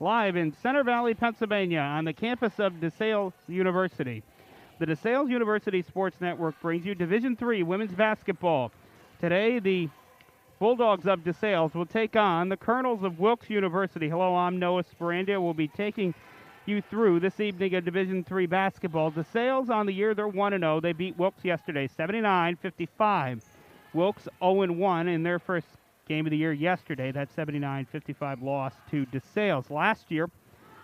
live in Center Valley, Pennsylvania, on the campus of Desales University. The Desales University Sports Network brings you Division III women's basketball. Today, the Bulldogs of Desales will take on the Colonels of Wilkes University. Hello, I'm Noah Sporandia. We'll be taking you through this evening of Division III basketball. Desales on the year, they're 1-0. They beat Wilkes yesterday, 79-55. Wilkes 0-1 in their first game of the year yesterday. That 79-55 loss to Desales. Last year,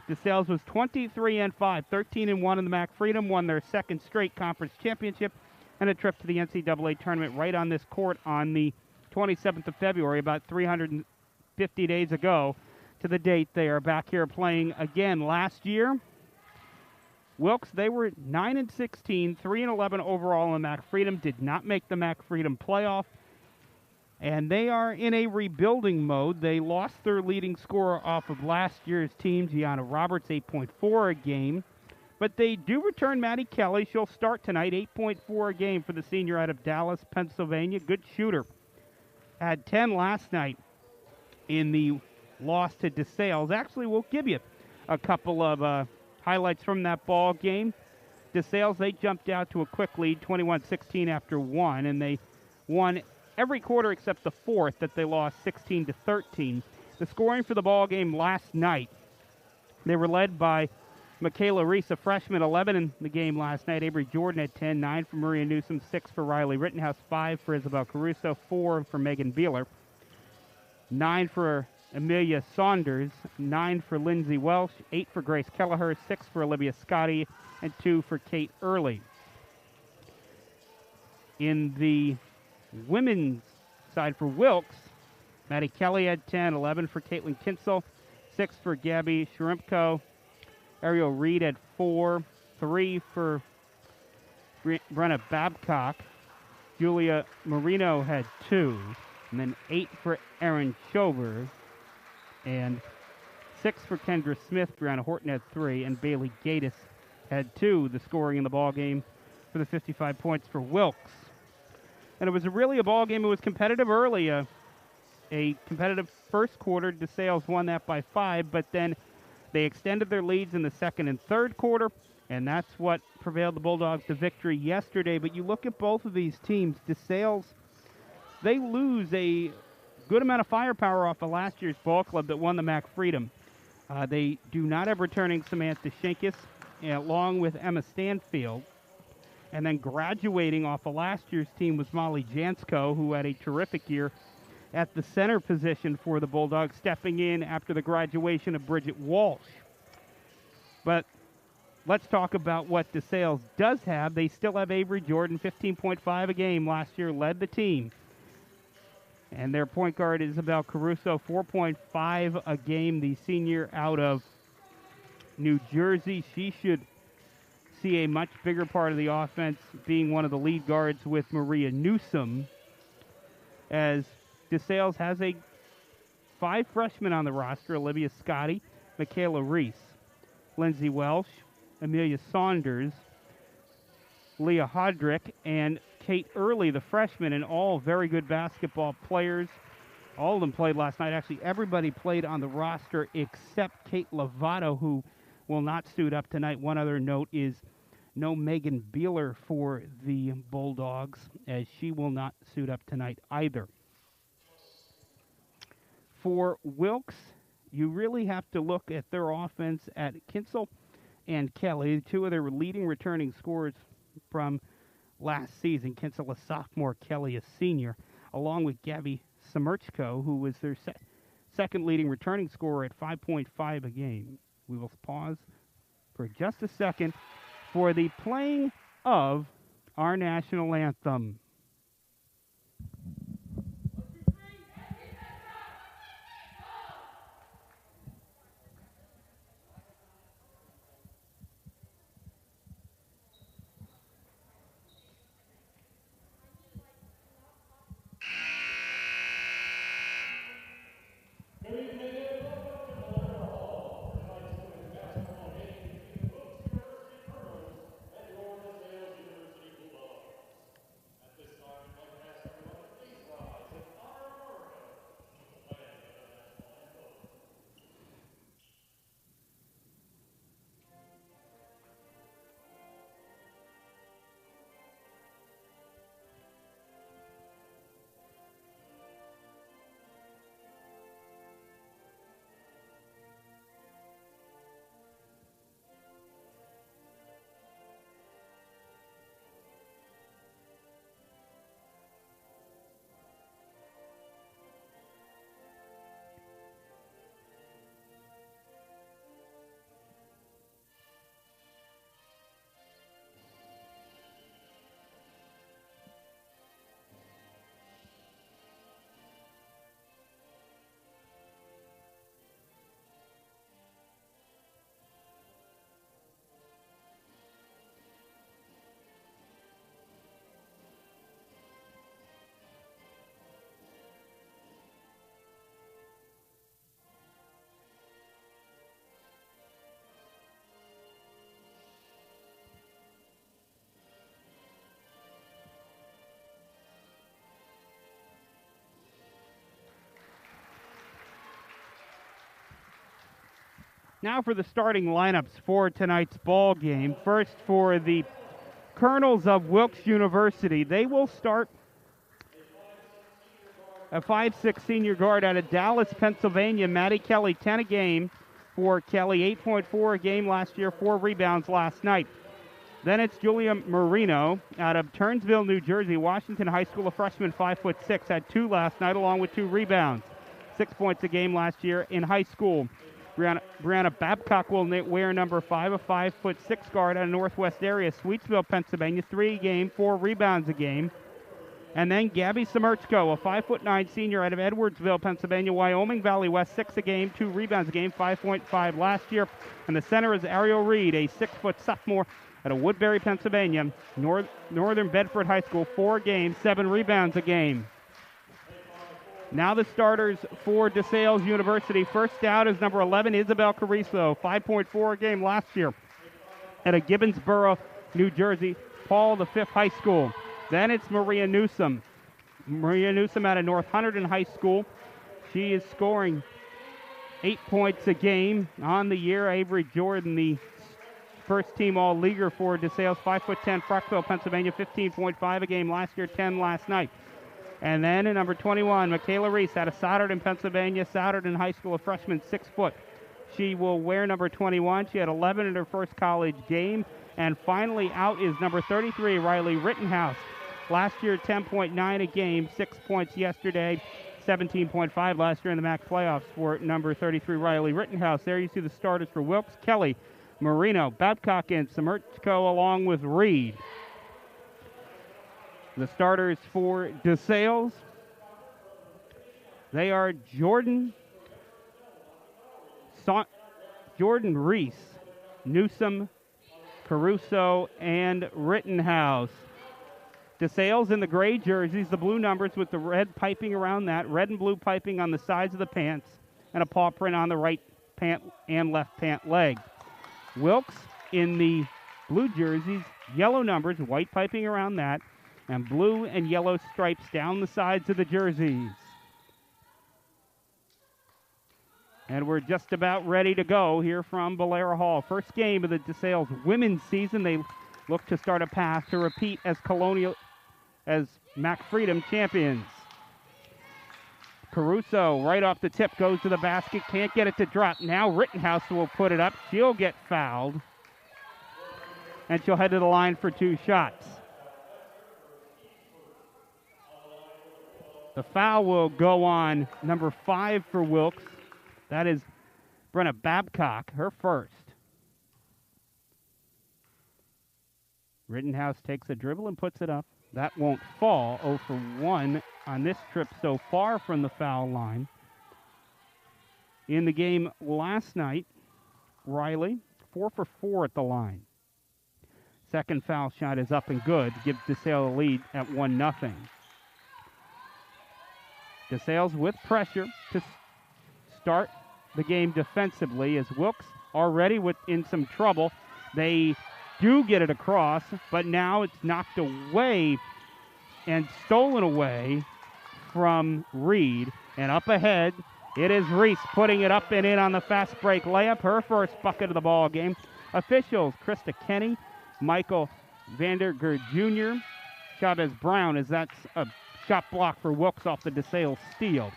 Desales was 23-5, 13-1 in the MAC Freedom, won their second straight conference championship, and a trip to the NCAA tournament right on this court on the 27th of February, about 350 days ago to the date. They are back here playing again. Last year, Wilkes, they were 9-16, 3-11 overall in the MAC Freedom, did not make the MAC Freedom playoff, and they are in a rebuilding mode. They lost their leading scorer off of last year's team, Gianna Roberts, 8.4 a game, but they do return Maddie Kelly. She'll start tonight, 8.4 a game for the senior out of Dallas, Pennsylvania. Good shooter. Had 10 last night in the loss to Desales. Actually, we'll give you a couple of highlights from that ball game. Desales, they jumped out to a quick lead, 21-16 after one, and they won every quarter except the fourth that they lost 16-13. The scoring for the ball game last night, they were led by Michaela Reese, a freshman, 11 in the game last night. Avery Jordan had 10, 9 for Maria Newsom, 6 for Riley Rittenhouse, 5 for Isabel Caruso, 4 for Megan Beeler, 9 for Amelia Saunders, 9 for Lindsay Welsh, 8 for Grace Kelleher, 6 for Olivia Scotty, and 2 for Kate Early. In the women's side for Wilkes, Maddie Kelly had 10, 11 for Caitlin Kinsel, 6 for Gabby Shrimpko, Ariel Reed had 4, 3 for Brenna Babcock, Julia Marino had 2, and then 8 for Erin Schover, and 6 for Kendra Smith. Brianna Horton had 3, and Bailey Gatis had 2. The scoring in the ball game for the 55 points for Wilkes. And it was really a ball game. It was competitive early. A competitive first quarter. Desales won that by 5, but then they extended their leads in the second and third quarter, and that's what prevailed the Bulldogs to victory yesterday. But you look at both of these teams, Desales, they lose a good amount of firepower off of last year's ball club that won the MAC Freedom. They do not have returning Samantha Schenkus, along with Emma Stanfield. And then graduating off of last year's team was Molly Jansko, who had a terrific year at the center position for the Bulldogs, stepping in after the graduation of Bridget Walsh. But let's talk about what Desales does have. They still have Avery Jordan, 15.5 a game last year, led the team. And their point guard, Isabel Caruso, 4.5 a game, the senior out of New Jersey. She should see a much bigger part of the offense, being one of the lead guards with Maria Newsom, as Desales has 5 freshmen on the roster: Olivia Scotty, Michaela Reese, Lindsay Welsh, Amelia Saunders, Leah Hodrick, and Kate Early, the freshman, and all very good basketball players. All of them played last night. Actually, everybody played on the roster except Kate Lovato, who will not suit up tonight. One other note is no Megan Beeler for the Bulldogs, as she will not suit up tonight either. For Wilkes, you really have to look at their offense at Kinsel and Kelly, 2 of their leading returning scorers from last season. Kinsel, a sophomore, Kelly, a senior, along with Gabby Samerchko, who was their second leading returning scorer at 5.5 a game. We will pause for just a second for the playing of our national anthem. Now for the starting lineups for tonight's ball game. First for the Colonels of Wilkes University. They will start a 5'6" senior guard out of Dallas, Pennsylvania, Maddie Kelly, 10 a game for Kelly, 8.4 a game last year, 4 rebounds last night. Then it's Julia Marino out of Turnsville, New Jersey, Washington High School, a freshman, 5'6", had 2 last night along with 2 rebounds. 6 points a game last year in high school. Brianna Babcock will wear number 5, a 5'6" guard out of Northwest area, Sweetsville, Pennsylvania, 3 a game, 4 rebounds a game. And then Gabby Semerchko, a 5'9" senior out of Edwardsville, Pennsylvania, Wyoming Valley West, 6 a game, 2 rebounds a game, 5.5 last year. And the center is Ariel Reed, a 6-foot sophomore out of Woodbury, Pennsylvania, Northern Bedford High School, 4 games, 7 rebounds a game. Now the starters for DeSales University. First out is number 11, Isabel Carrizo, 5.4 a game last year at a Gibbonsboro, New Jersey, Paul V High School. Then it's Maria Newsom. Maria Newsom out of North Hunterdon High School. She is scoring 8 points a game on the year. Avery Jordan, the first-team all-leaguer for DeSales, 5'10", Frockville, Pennsylvania, 15.5 a game last year, 10 last night. And then at number 21, Michaela Reese out of Souderton, Pennsylvania, Souderton High School, a freshman, 6 foot. She will wear number 21. She had 11 in her first college game. And finally out is number 33, Riley Rittenhouse. Last year, 10.9 a game, 6 points yesterday, 17.5 last year in the MAC playoffs for number 33, Riley Rittenhouse. There you see the starters for Wilkes, Kelly, Marino, Babcock, and Semerchko, along with Reed. The starters for DeSales, they are Jordan Reese, Newsom, Caruso, and Rittenhouse. DeSales in the gray jerseys, the blue numbers with the red piping around that, red and blue piping on the sides of the pants, and a paw print on the right pant and left pant leg. Wilkes in the blue jerseys, yellow numbers, white piping around that, and blue and yellow stripes down the sides of the jerseys. And we're just about ready to go here from Valera Hall. First game of the DeSales women's season. They look to start a path to repeat as Mac Freedom champions. Caruso, right off the tip, goes to the basket. Can't get it to drop. Now Rittenhouse will put it up. She'll get fouled. And she'll head to the line for 2 shots. The foul will go on number 5 for Wilkes. That is Brenna Babcock, her first. Rittenhouse takes a dribble and puts it up. That won't fall. 0 for 1 on this trip so far from the foul line. In the game last night, Riley, 4 for 4 at the line. Second foul shot is up and good. Gives DeSales a lead at 1-0. DeSales with pressure to start the game defensively as Wilkes already in some trouble. They do get it across, but now it's knocked away and stolen away from Reed. And up ahead, it is Reese putting it up and in on the fast break layup, her first bucket of the ball game. Officials, Krista Kenny, Michael Vanderger Jr., Chavez Brown, as that's a shot block for Wilkes off the DeSales steal.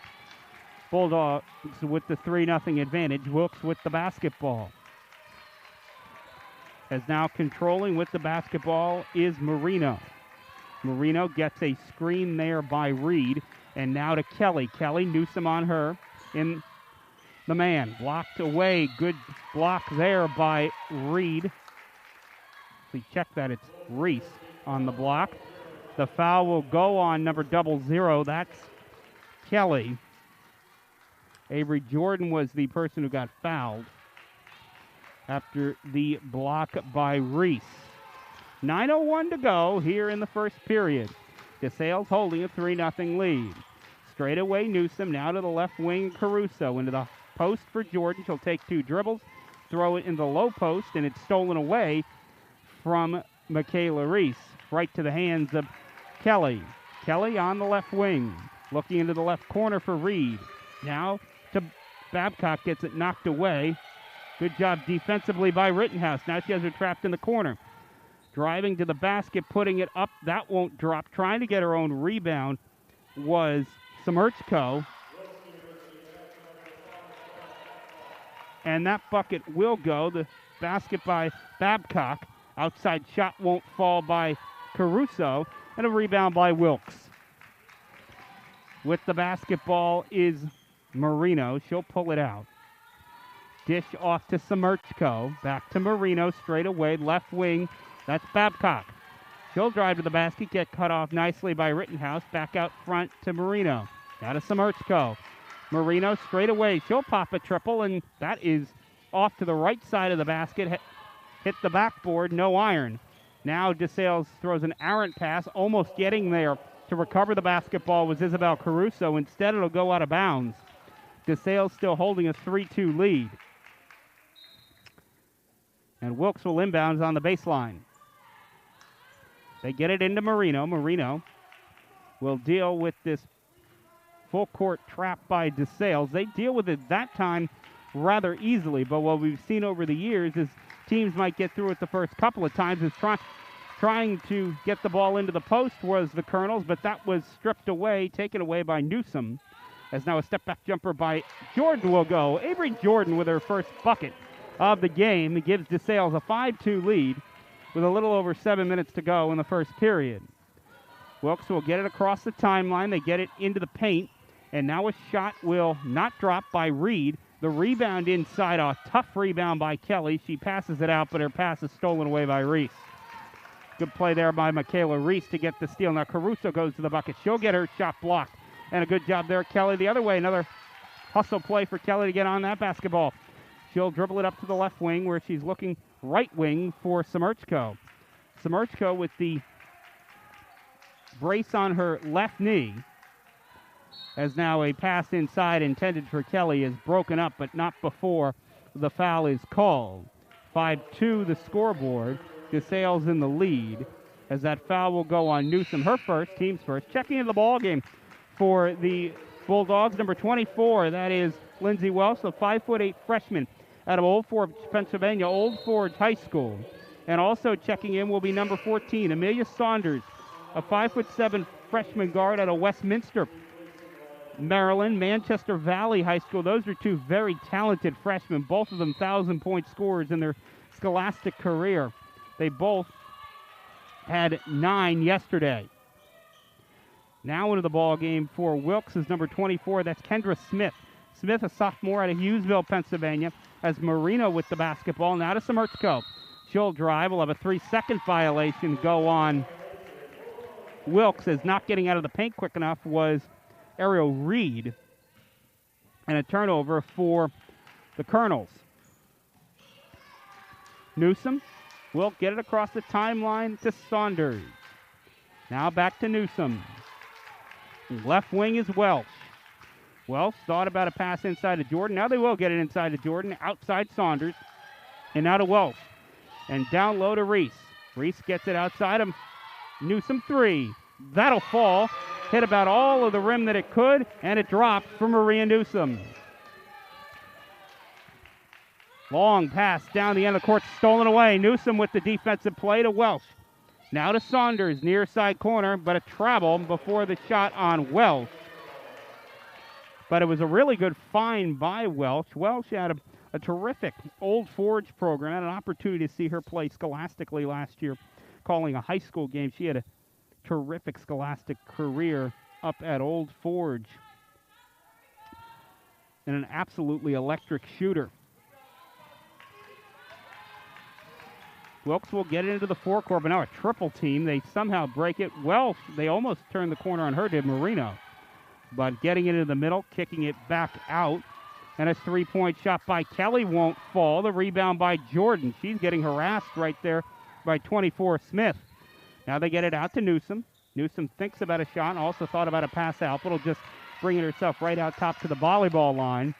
Bulldogs with the 3-0 advantage. Wilkes with the basketball. As now controlling with the basketball is Marino. Marino gets a screen there by Reed. And now to Kelly. Kelly, Newsom on her. In the man. Blocked away. Good block there by Reed. We check that. It's Reese on the block. The foul will go on number 00. That's Kelly. Avery Jordan was the person who got fouled after the block by Reese. 9:01 to go here in the first period. DeSales holding a 3-0 lead. Straight away, Newsom now to the left wing, Caruso into the post for Jordan. She'll take 2 dribbles, throw it in the low post, and it's stolen away from Michaela Reese. Right to the hands of Kelly. Kelly on the left wing, looking into the left corner for Reed. Now to Babcock, gets it knocked away. Good job defensively by Rittenhouse. Now she has her trapped in the corner. Driving to the basket, putting it up. That won't drop. Trying to get her own rebound was Semerchko. And that bucket will go. The basket by Babcock. Outside shot won't fall by Caruso. And a rebound by Wilkes. With the basketball is Marino. She'll pull it out. Dish off to Semerchko. Back to Marino straight away. Left wing. That's Babcock. She'll drive to the basket. Get cut off nicely by Rittenhouse. Back out front to Marino. Now to Semerchko. Marino straight away. She'll pop a triple, and that is off to the right side of the basket. Hit the backboard. No iron. Now Desales throws an errant pass. Almost getting there to recover the basketball was Isabel Caruso. Instead, it'll go out of bounds. Desales still holding a 3-2 lead. And Wilkes will inbounds on the baseline. They get it into Marino. Marino will deal with this full court trap by Desales. They deal with it that time rather easily, but what we've seen over the years is teams might get through it the first couple of times. Is trying to get the ball into the post was the Colonels, but that was stripped away, taken away by Newsom. As now a step-back jumper by Jordan will go. Avery Jordan with her first bucket of the game. It gives Desales a 5-2 lead with a little over 7 minutes to go in the first period. Wilkes will get it across the timeline. They get it into the paint, and now a shot will not drop by Reed. The rebound inside, a tough rebound by Kelly. She passes it out, but her pass is stolen away by Reese. Good play there by Michaela Reese to get the steal. Now Caruso goes to the bucket. She'll get her shot blocked. And a good job there, Kelly, the other way. Another hustle play for Kelly to get on that basketball. She'll dribble it up to the left wing where she's looking right wing for Semerchko. Semerchko with the brace on her left knee. As now a pass inside intended for Kelly is broken up, but not before the foul is called. 5-2 the scoreboard. Desales in the lead as that foul will go on Newsom, her first, team's first. Checking into the ball game for the Bulldogs, number 24, that is Lindsey Welsh, a 5'8" freshman out of Old Forge, Pennsylvania, Old Forge High School. And also checking in will be number 14, Amelia Saunders, a 5'7" freshman guard out of Westminster, Maryland, Manchester Valley High School. Those are two very talented freshmen, both of them 1,000-point scorers in their scholastic career. They both had 9 yesterday. Now into the ball game for Wilkes is number 24. That's Kendra Smith. Smith, a sophomore out of Hughesville, Pennsylvania, has Marino with the basketball. Now to Semerchko. She'll drive. Will have a 3-second violation go on Wilkes, as not getting out of the paint quick enough was Ariel Reed. And a turnover for the Colonels. Newsom will get it across the timeline to Saunders. Now back to Newsom. Left wing is Welsh. Welsh thought about a pass inside to Jordan. Now they will get it inside to Jordan. Outside Saunders. And now to Welsh. And down low to Reese. Reese gets it outside him. Newsom 3. That'll fall. Hit about all of the rim that it could. And it dropped for Maria Newsom. Long pass down the end of the court, stolen away. Newsom with the defensive play to Welsh. Now to Saunders, near side corner, but a travel before the shot on Welsh. But it was a really good find by Welsh. Welsh had a terrific Old Forge program. I had an opportunity to see her play scholastically last year, calling a high school game. She had a terrific scholastic career up at Old Forge. And an absolutely electric shooter. Wilkes will get it into the forecourt, but now a triple team. They somehow break it. Well, they almost turned the corner on her, did Marino. But getting it into the middle, kicking it back out. And a three-point shot by Kelly won't fall. The rebound by Jordan. She's getting harassed right there by 24 Smith. Now they get it out to Newsom. Newsom thinks about a shot and also thought about a pass out, but will just bring it herself right out top to the volleyball line.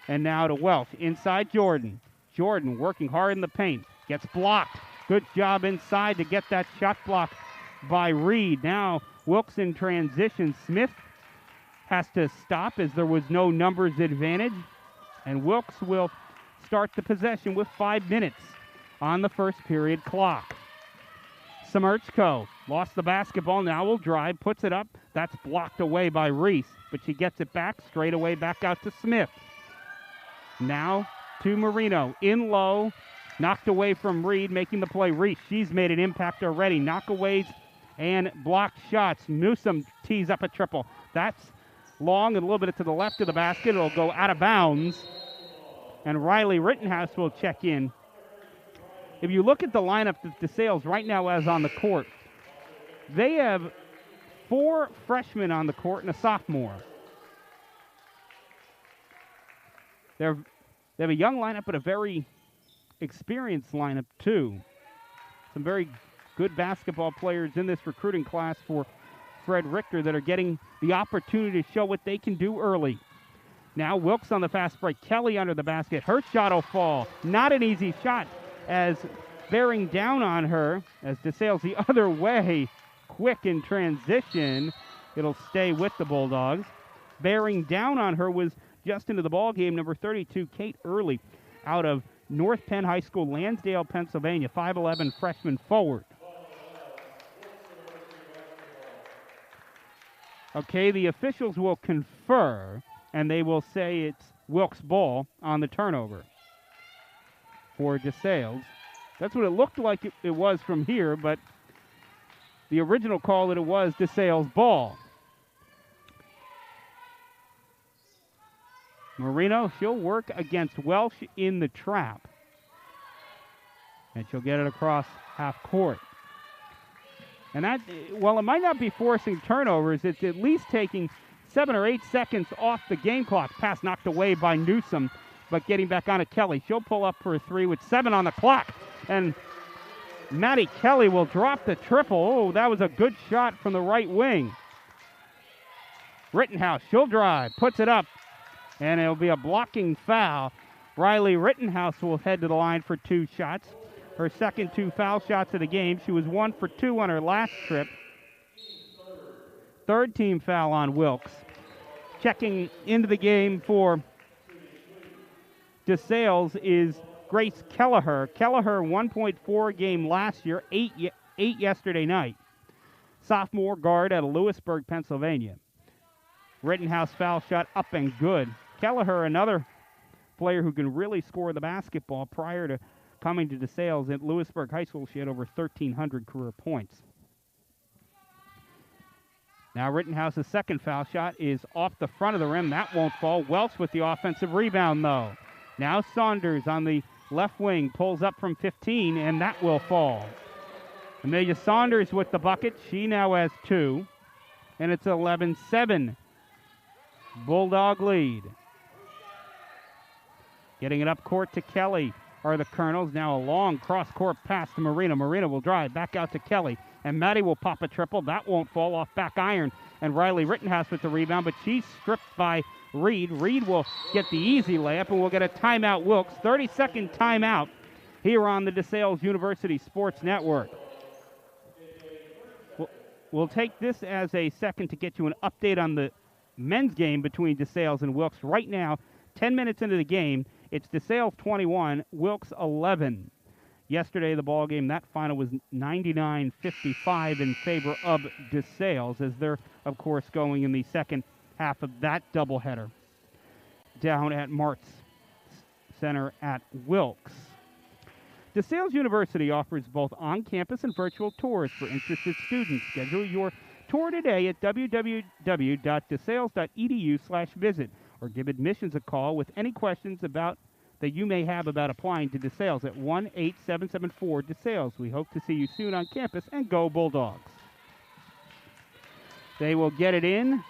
And now to Welsh. Inside Jordan. Jordan working hard in the paint. Gets blocked. Good job inside to get that shot block by Reed. Now Wilkes in transition. Smith has to stop as there was no numbers advantage. And Wilkes will start the possession with 5 minutes on the first period clock. Semerchko lost the basketball, now will drive, puts it up. That's blocked away by Reese, but she gets it back, straight away back out to Smith. Now to Marino, in low, knocked away from Reed, making the play. Reese, she's made an impact already. Knockaways and blocked shots. Newsom tees up a triple. That's long and a little bit to the left of the basket. It'll go out of bounds, and Riley Rittenhouse will check in. If you look at the lineup that DeSales right now has on the court, they have 4 freshmen on the court and a sophomore. They have a young lineup, but a very experienced lineup, too. Some very good basketball players in this recruiting class for Fred Richter that are getting the opportunity to show what they can do early. Now Wilkes on the fast break. Kelly under the basket. Her shot will fall. Not an easy shot, as bearing down on her, as DeSales the other way, quick in transition. It'll stay with the Bulldogs. Bearing down on her was just into the ball game, number 32, Kate Early, out of North Penn High School, Lansdale, Pennsylvania, 5'11" freshman forward. Okay, the officials will confer, and they will say it's Wilkes' ball on the turnover for DeSales. That's what it looked like it was from here, but the original call that it was DeSales' ball. Marino, she'll work against Welsh in the trap, and she'll get it across half court. And that, while it might not be forcing turnovers, it's at least taking 7 or 8 seconds off the game clock. Pass knocked away by Newsom, but getting back on to Kelly. She'll pull up for a 3 with 7 on the clock. And Maddie Kelly will drop the triple. Oh, that was a good shot from the right wing. Rittenhouse, she'll drive, puts it up, and it'll be a blocking foul. Riley Rittenhouse will head to the line for 2 shots. Her second 2 foul shots of the game. She was 1 for 2 on her last trip. Third team foul on Wilkes. Checking into the game for DeSales is Grace Kelleher. Kelleher, 1.4 game last year, 8 yesterday night. Sophomore guard out of Lewisburg, Pennsylvania. Rittenhouse foul shot up and good. Kelleher, another player who can really score the basketball. Prior to coming to DeSales at Lewisburg High School, she had over 1,300 career points. Now Rittenhouse's second foul shot is off the front of the rim. That won't fall. Welch with the offensive rebound, though. Now Saunders on the left wing pulls up from 15, and that will fall. Amelia Saunders with the bucket. She now has 2, and it's 11-7. Bulldog lead. Getting it up court to Kelly are the Colonels. Now a long cross-court pass to Marina. Marina will drive back out to Kelly, and Maddie will pop a triple. That won't fall off back iron, and Riley Rittenhouse with the rebound, but she's stripped by Reed. Reed will get the easy layup, and we'll get a timeout. Wilkes, 30-second timeout here on the DeSales University Sports Network. We'll take this as a second to get you an update on the men's game between DeSales and Wilkes. Right now, 10 minutes into the game, it's DeSales 21, Wilkes 11. Yesterday, the ball game, that final was 99-55 in favor of DeSales, as they're, of course, going in the second half of that doubleheader down at Martz Center at Wilkes. DeSales University offers both on-campus and virtual tours for interested students. Schedule your tour today at www.desales.edu/visit, or give admissions a call with any questions that you may have about applying to DeSales at 1-8774-DeSales. We hope to see you soon on campus, and go Bulldogs. They will get it in.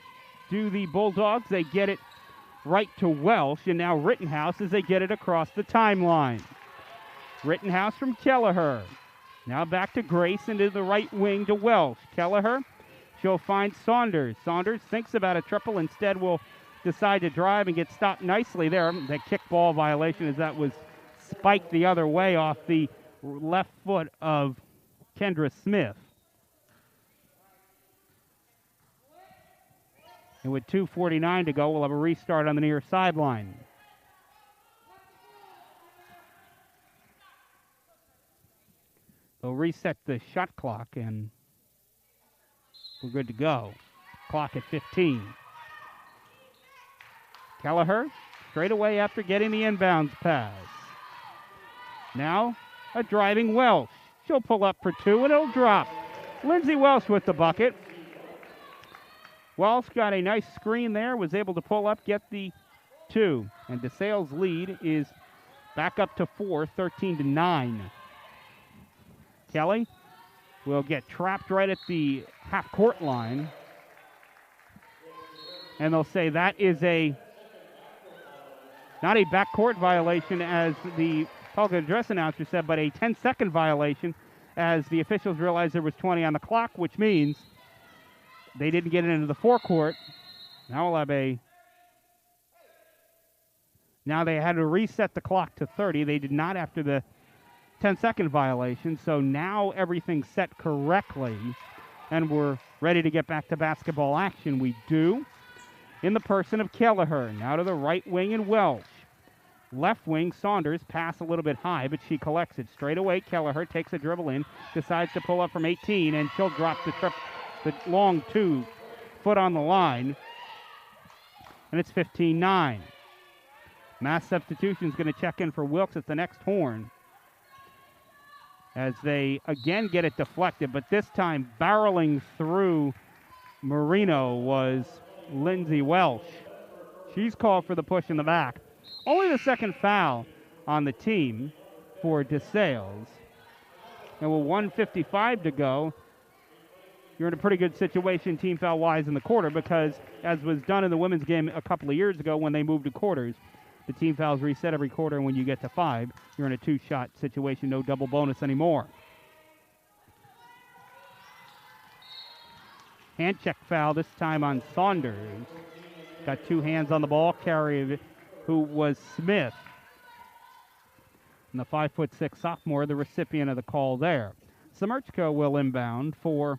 Do the Bulldogs. They get it right to Welsh, and now Rittenhouse as they get it across the timeline. Rittenhouse from Kelleher. Now back to Grace into the right wing to Welsh. Kelleher, she'll find Saunders. Saunders thinks about a triple, instead will decide to drive and get stopped nicely there. The kickball violation, as that was spiked the other way off the left foot of Kendra Smith. And with 2:49 to go, we'll have a restart on the near sideline. They'll reset the shot clock, and we're good to go. Clock at 15. Kelleher straight away after getting the inbounds pass. Now a driving Welsh. She'll pull up for two, and it'll drop. Lindsay Welsh with the bucket. Welsh got a nice screen there, was able to pull up, get the two. And Desales' lead is back up to 4, 13-9. Kelly will get trapped right at the half-court line. And they'll say that is not a backcourt violation, as the public address announcer said, but a 10-second violation, as the officials realized there was 20 on the clock, which means they didn't get it into the forecourt. Now they had to reset the clock to 30. They did not after the 10-second violation, so now everything's set correctly, and we're ready to get back to basketball action. We do, in the person of Kelleher. Now to the right wing and Welsh. Left wing, Saunders, pass a little bit high, but she collects it straight away. Kelleher takes a dribble in, decides to pull up from 18, and she'll drop the long 2 foot on the line, and it's 15-9. Mass substitution is going to check in for Wilkes at the next horn, as they again get it deflected, but this time barreling through Marino was Lindsay Welsh. She's called for the push in the back. Only the second foul on the team for Desales. And with 1:55 to go, you're in a pretty good situation team foul-wise in the quarter, because as was done in the women's game a couple of years ago when they moved to quarters, the team fouls reset every quarter, and when you get to 5, you're in a 2-shot situation, no double bonus anymore. Hand check foul this time on Saunders. Got 2 hands on the ball carrier, who was Smith. And the 5'6" sophomore, the recipient of the call there. Semerchko will inbound for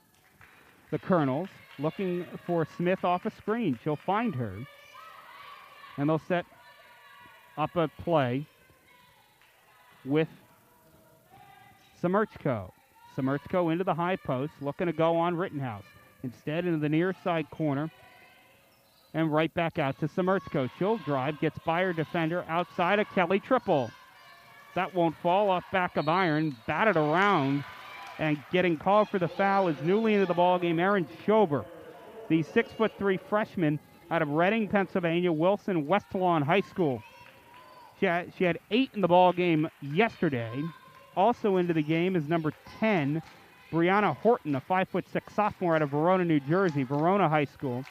the Colonels, looking for Smith off a screen. She'll find her, and they'll set up a play with Semerchko. Semerchko into the high post, looking to go on Rittenhouse. Instead, into the near side corner, and right back out to Semerchko. She'll drive, gets by her defender, outside a Kelly triple. That won't fall, off back of iron, batted around, and getting called for the foul is newly into the ballgame, Erin Schober, the 6'3" freshman out of Reading, Pennsylvania, Wilson Westlawn High School. She had 8 in the ballgame yesterday. Also into the game is number 10, Brianna Horton, a 5'6" sophomore out of Verona, New Jersey, Verona High School.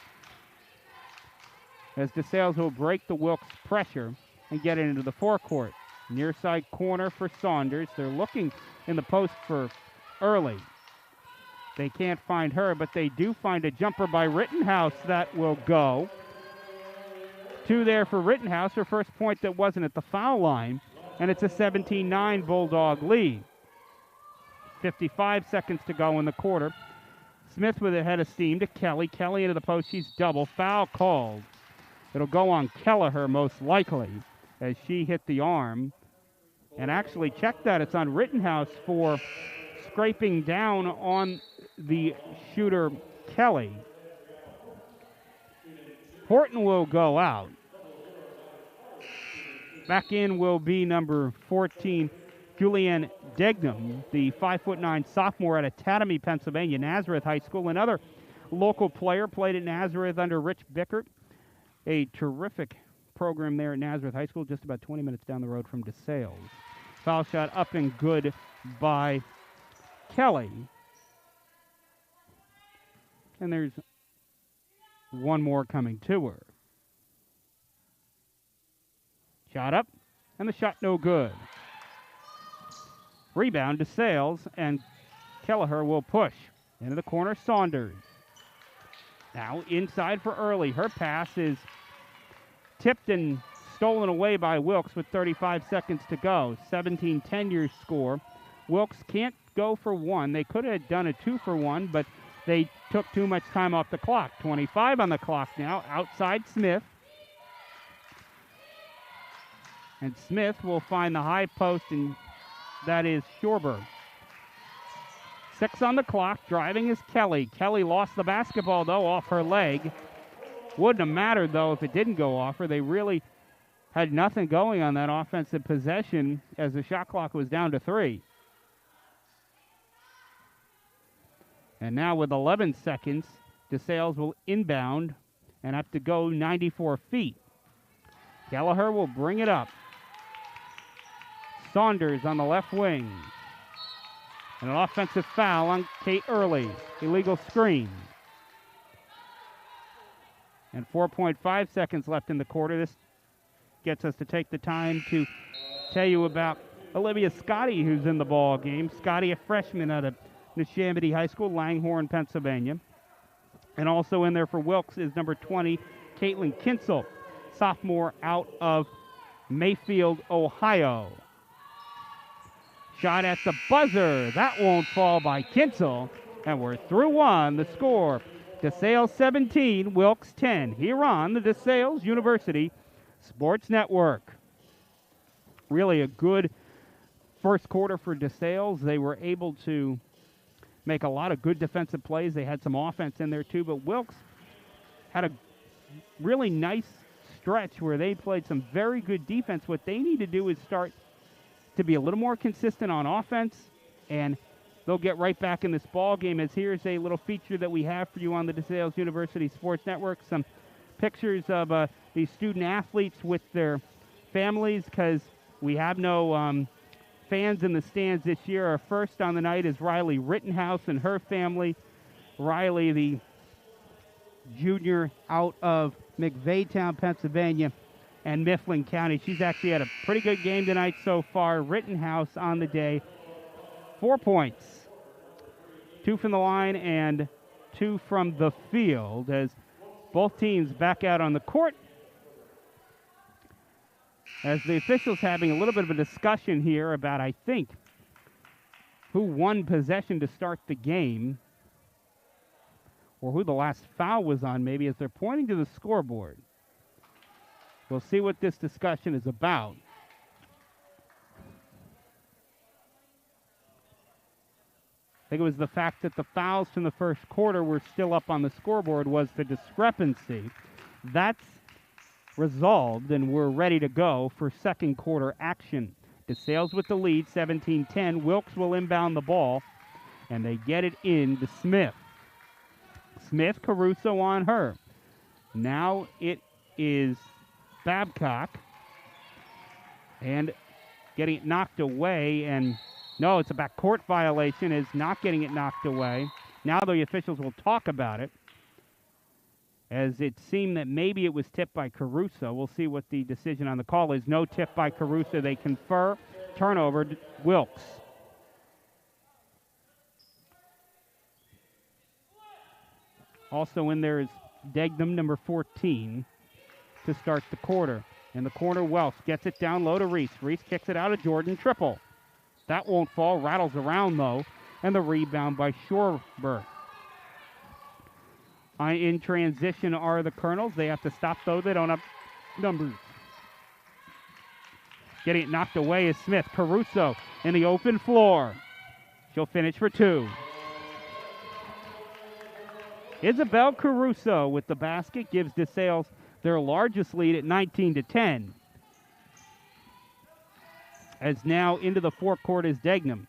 As Desales will break the Wilkes pressure and get it into the forecourt. Near side corner for Saunders. They're looking in the post for Early. They can't find her, but they do find a jumper by Rittenhouse that will go. 2 there for Rittenhouse, her first point that wasn't at the foul line, and it's a 17-9 Bulldog lead. 55 seconds to go in the quarter. Smith with a head of steam to Kelly. Kelly into the post. She's double. Foul called. It'll go on Kelleher most likely, as she hit the arm. And actually, check that. It's on Rittenhouse for scraping down on the shooter, Kelly. Horton will go out. Back in will be number 14, Julianne Degnam, the 5'9" sophomore out of Tatamy, Pennsylvania, Nazareth High School. Another local player, played at Nazareth under Rich Bickert. A terrific program there at Nazareth High School, just about 20 minutes down the road from Desales. Foul shot up and good by Kelly. And there's one more coming to her. Shot up, and the shot no good. Rebound to Desales, and Kelleher will push. Into the corner, Saunders. Now inside for Early. Her pass is tipped and stolen away by Wilkes with 35 seconds to go. 17-10 your score. Wilkes can't go for one. They could have done a 2 for 1, but they took too much time off the clock. 25 on the clock now. Outside Smith. And Smith will find the high post, and that is Schorber. 6 on the clock. Driving is Kelly. Kelly lost the basketball, though, off her leg. Wouldn't have mattered, though, if it didn't go off her. They really had nothing going on that offensive possession as the shot clock was down to 3. And now with 11 seconds, Desales will inbound and have to go 94 feet. Gallagher will bring it up. Saunders on the left wing. And an offensive foul on Kate Early. Illegal screen. And 4.5 seconds left in the quarter. This gets us to take the time to tell you about Olivia Scotty, who's in the ball game. Scotty, a freshman out of Neshaminy High School, Langhorne, Pennsylvania. And also in there for Wilkes is number 20, Caitlin Kinsel, sophomore out of Mayfield, Ohio. Shot at the buzzer. That won't fall by Kinsel. And we're through one. The score, DeSales 17, Wilkes 10. Here on the DeSales University Sports Network. Really a good first quarter for DeSales. They were able to make a lot of good defensive plays. They had some offense in there too, but Wilkes had a really nice stretch where they played some very good defense. What they need to do is start to be a little more consistent on offense, and they'll get right back in this ball game. As here's a little feature that we have for you on the DeSales University Sports Network, some pictures of these student athletes with their families, because we have no fans in the stands this year. Our first on the night is Riley Rittenhouse and her family. Riley, the junior out of McVeytown, Pennsylvania, and Mifflin County. She's actually had a pretty good game tonight so far. Rittenhouse on the day, 4 points. 2 from the line and 2 from the field as both teams back out on the court. As the officials having a little bit of a discussion here about, I think, who won possession to start the game, or who the last foul was on, maybe, as they're pointing to the scoreboard. We'll see what this discussion is about. I think it was the fact that the fouls from the first quarter were still up on the scoreboard was the discrepancy. That's resolved, and we're ready to go for second quarter action. DeSales with the lead, 17-10. Wilkes will inbound the ball, and they get it in to Smith. Smith, Caruso on her. Now it is Babcock, and getting it knocked away, and no, it's a backcourt violation, is not getting it knocked away. Now the officials will talk about it, as it seemed that maybe it was tipped by Caruso. We'll see what the decision on the call is. No tip by Caruso. They confer. Turnover, Wilkes. Also in there is Degnam, number 14, to start the quarter. In the corner, Welsh gets it down low to Reese. Reese kicks it out of Jordan. Triple. That won't fall. Rattles around, though. And the rebound by Shorber. In transition are the Colonels. They have to stop, though. They don't have numbers. Getting it knocked away is Smith. Caruso in the open floor. She'll finish for 2. Isabel Caruso with the basket gives DeSales their largest lead at 19-10. As now into the forecourt is Degnam.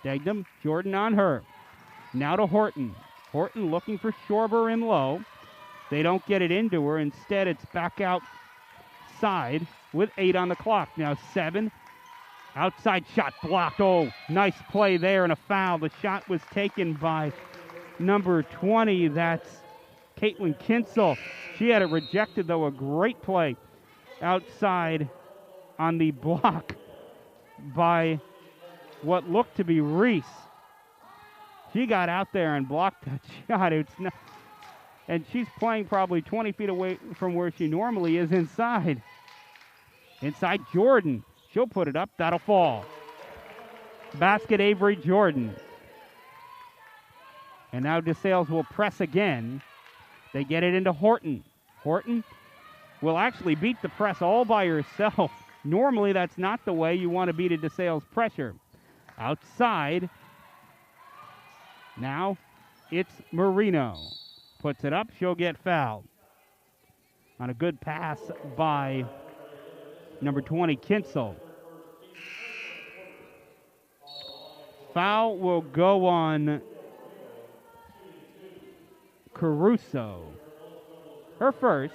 Degnam, Jordan on her. Now to Horton. Horton looking for Shorber in low. They don't get it into her. Instead, it's back outside with 8 on the clock. Now 7. Outside shot blocked. Oh, nice play there and a foul. The shot was taken by number 20. That's Caitlin Kinsel. She had it rejected, though. A great play outside on the block by what looked to be Reese. She got out there and blocked that shot. It's not, and she's playing probably 20 feet away from where she normally is inside. Inside Jordan. She'll put it up. That'll fall. Basket Avery Jordan. And now DeSales will press again. They get it into Horton. Horton will actually beat the press all by herself. Normally, that's not the way you want to beat a DeSales pressure. Outside. Now it's Marino. Puts it up. She'll get fouled. On a good pass by number 20, Kinsel. Foul will go on Caruso. Her first.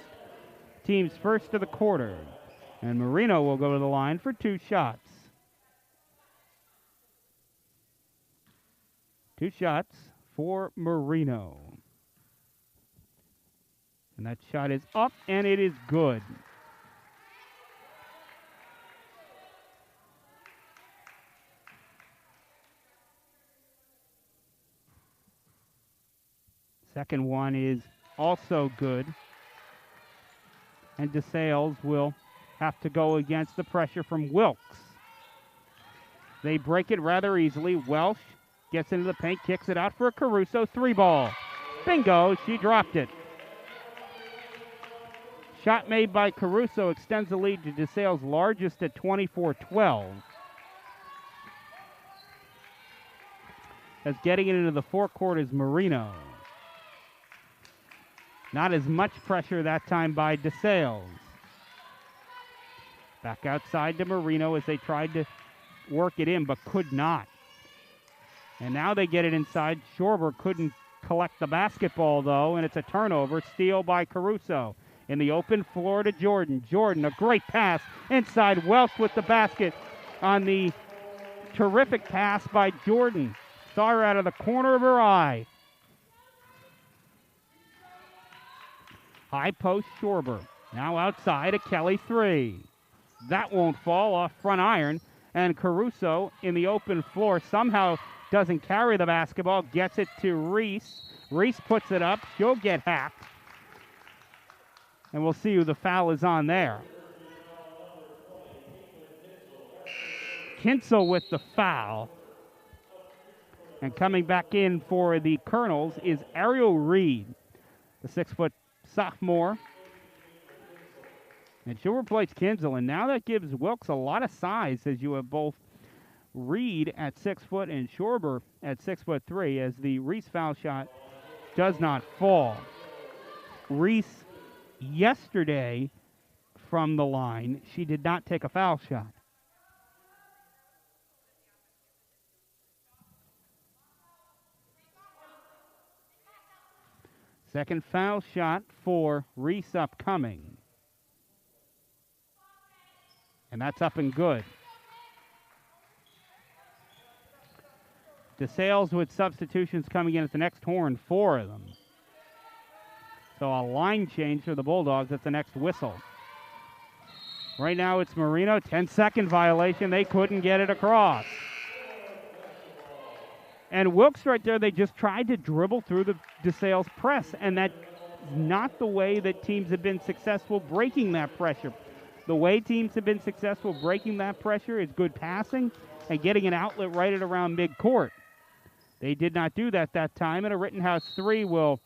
Team's first of the quarter. And Marino will go to the line for 2 shots. 2 shots for Marino. And that shot is up, and it is good. Second one is also good. And Desales will have to go against the pressure from Wilkes. They break it rather easily. Welsh gets into the paint, kicks it out for a Caruso 3-ball. Bingo, she dropped it. Shot made by Caruso extends the lead to Desales' largest at 24-12. As getting it into the forecourt is Marino. Not as much pressure that time by Desales. Back outside to Marino as they tried to work it in but could not. And now they get it inside. Schorber couldn't collect the basketball, though, and it's a turnover. Steal by Caruso. In the open floor to Jordan. Jordan, a great pass inside. Welsh with the basket on the terrific pass by Jordan. Saw her out of the corner of her eye. High post Schorber. Now outside, a Kelly 3. That won't fall off front iron. And Caruso in the open floor somehow doesn't carry the basketball. Gets it to Reese. Reese puts it up. She'll get hacked. And we'll see who the foul is on there. Kinsel with the foul. And coming back in for the Colonels is Ariel Reed, the 6-foot sophomore. And she'll replace Kinsel. And now that gives Wilkes a lot of size as you have both Reed at 6 foot and Schorber at 6'3", as the Reese foul shot does not fall. Reese yesterday from the line, she did not take a foul shot. Second foul shot for Reese upcoming. And that's up and good. Desales with substitutions coming in at the next horn, 4 of them. So a line change for the Bulldogs at the next whistle. Right now it's Marino, 10-second violation. They couldn't get it across. And Wilkes right there, they just tried to dribble through the Desales press, and that's not the way that teams have been successful breaking that pressure. The way teams have been successful breaking that pressure is good passing and getting an outlet right at around midcourt. They did not do that time, and a Rittenhouse 3 will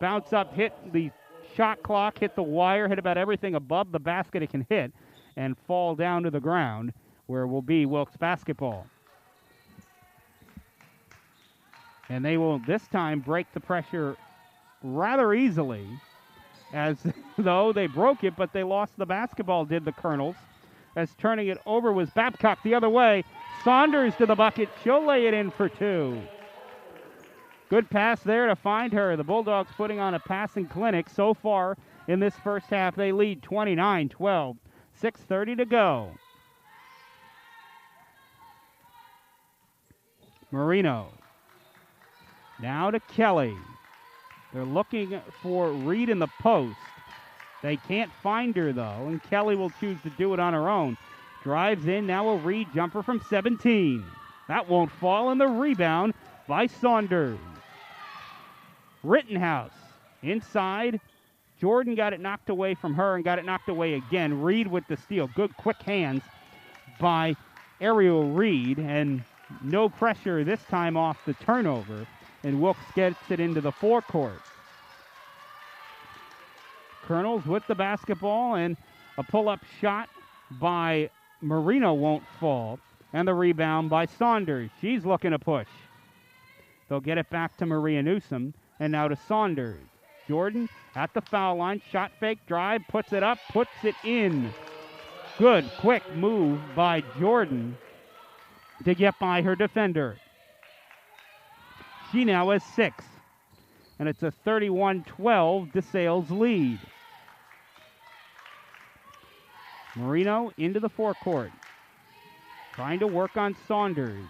bounce up, hit the shot clock, hit the wire, hit about everything above the basket it can hit, and fall down to the ground where will be Wilkes basketball. And they will this time break the pressure rather easily, as though they broke it, but they lost the basketball, did the Colonels. As turning it over was Babcock the other way. Saunders to the bucket. She'll lay it in for 2. Good pass there to find her. The Bulldogs putting on a passing clinic so far in this first half. They lead 29-12. 6:30 to go. Marino. Now to Kelly. They're looking for Reed in the post. They can't find her, though, and Kelly will choose to do it on her own. Drives in, now a Reed jumper from 17. That won't fall, and the rebound by Saunders. Rittenhouse inside. Jordan got it knocked away from her and got it knocked away again. Reed with the steal. Good quick hands by Ariel Reed, and no pressure this time off the turnover. And Wilkes gets it into the forecourt. Colonels with the basketball, and a pull-up shot by Marino won't fall. And the rebound by Saunders. She's looking to push. They'll get it back to Maria Newsom. And now to Saunders. Jordan at the foul line. Shot fake, drive, puts it up, puts it in. Good, quick move by Jordan to get by her defender. She now has 6. And it's a 31-12 Desales lead. Marino into the forecourt. Trying to work on Saunders.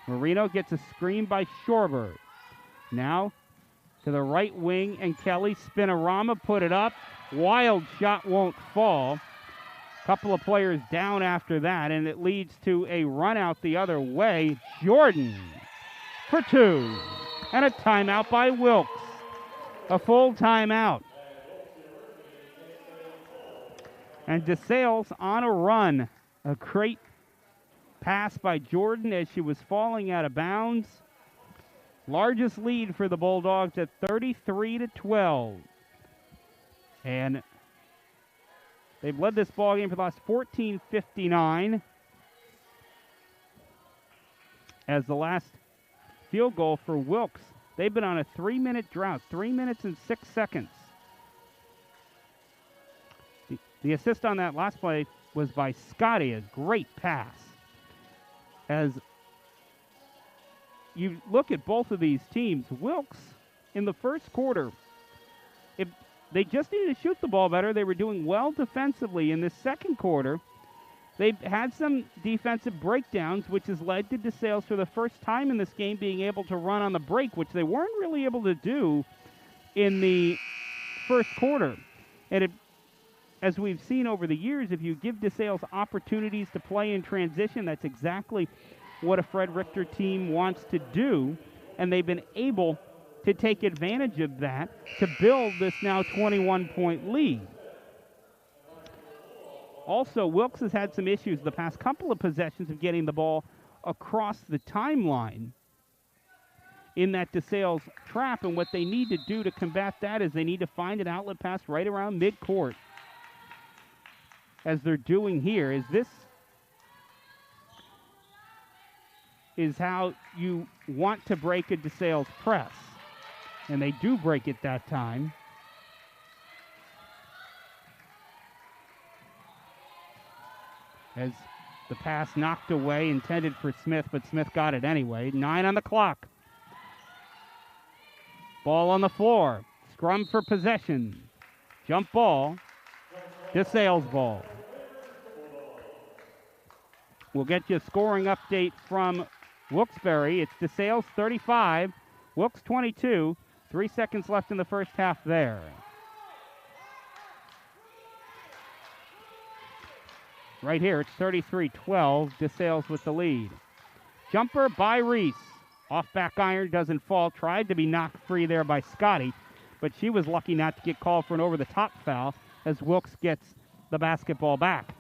Marino gets a screen by Schorber. Now to the right wing, and Kelly Spinorama put it up. Wild shot won't fall. Couple of players down after that, and it leads to a run out the other way. Jordan for 2. And a timeout by Wilkes. A full timeout. And Desales on a run. A great pass by Jordan as she was falling out of bounds. Largest lead for the Bulldogs at 33-12. And they've led this ball game for the last 14:59. As the last field goal for Wilkes, they've been on a 3-minute drought, 3 minutes and 6 seconds. The assist on that last play was by Scotty, a great pass. As you look at both of these teams, Wilkes in the first quarter, if they just needed to shoot the ball better, they were doing well defensively. In the second quarter, they've had some defensive breakdowns, which has led to Desales for the first time in this game being able to run on the break, which they weren't really able to do in the first quarter. And as we've seen over the years, if you give Desales opportunities to play in transition, that's exactly what a Fred Richter team wants to do, and they've been able to take advantage of that to build this now 21-point lead. Also, Wilkes has had some issues the past couple of possessions of getting the ball across the timeline in that Desales trap, and what they need to do to combat that is they need to find an outlet pass right around midcourt, as they're doing here. This is how you want to break a Desales press. And they do break it that time. As the pass knocked away, intended for Smith, but Smith got it anyway. 9 on the clock. Ball on the floor. Scrum for possession. Jump ball. Desales ball. We'll get you a scoring update from Wilkes-Barre. It's Desales 35, Wilkes 22. 3 seconds left in the first half there. Right here, it's 33-12. Desales with the lead. Jumper by Reese. Off back iron, doesn't fall. Tried to be knocked free there by Scotty, but she was lucky not to get called for an over-the-top foul as Wilkes gets the basketball back.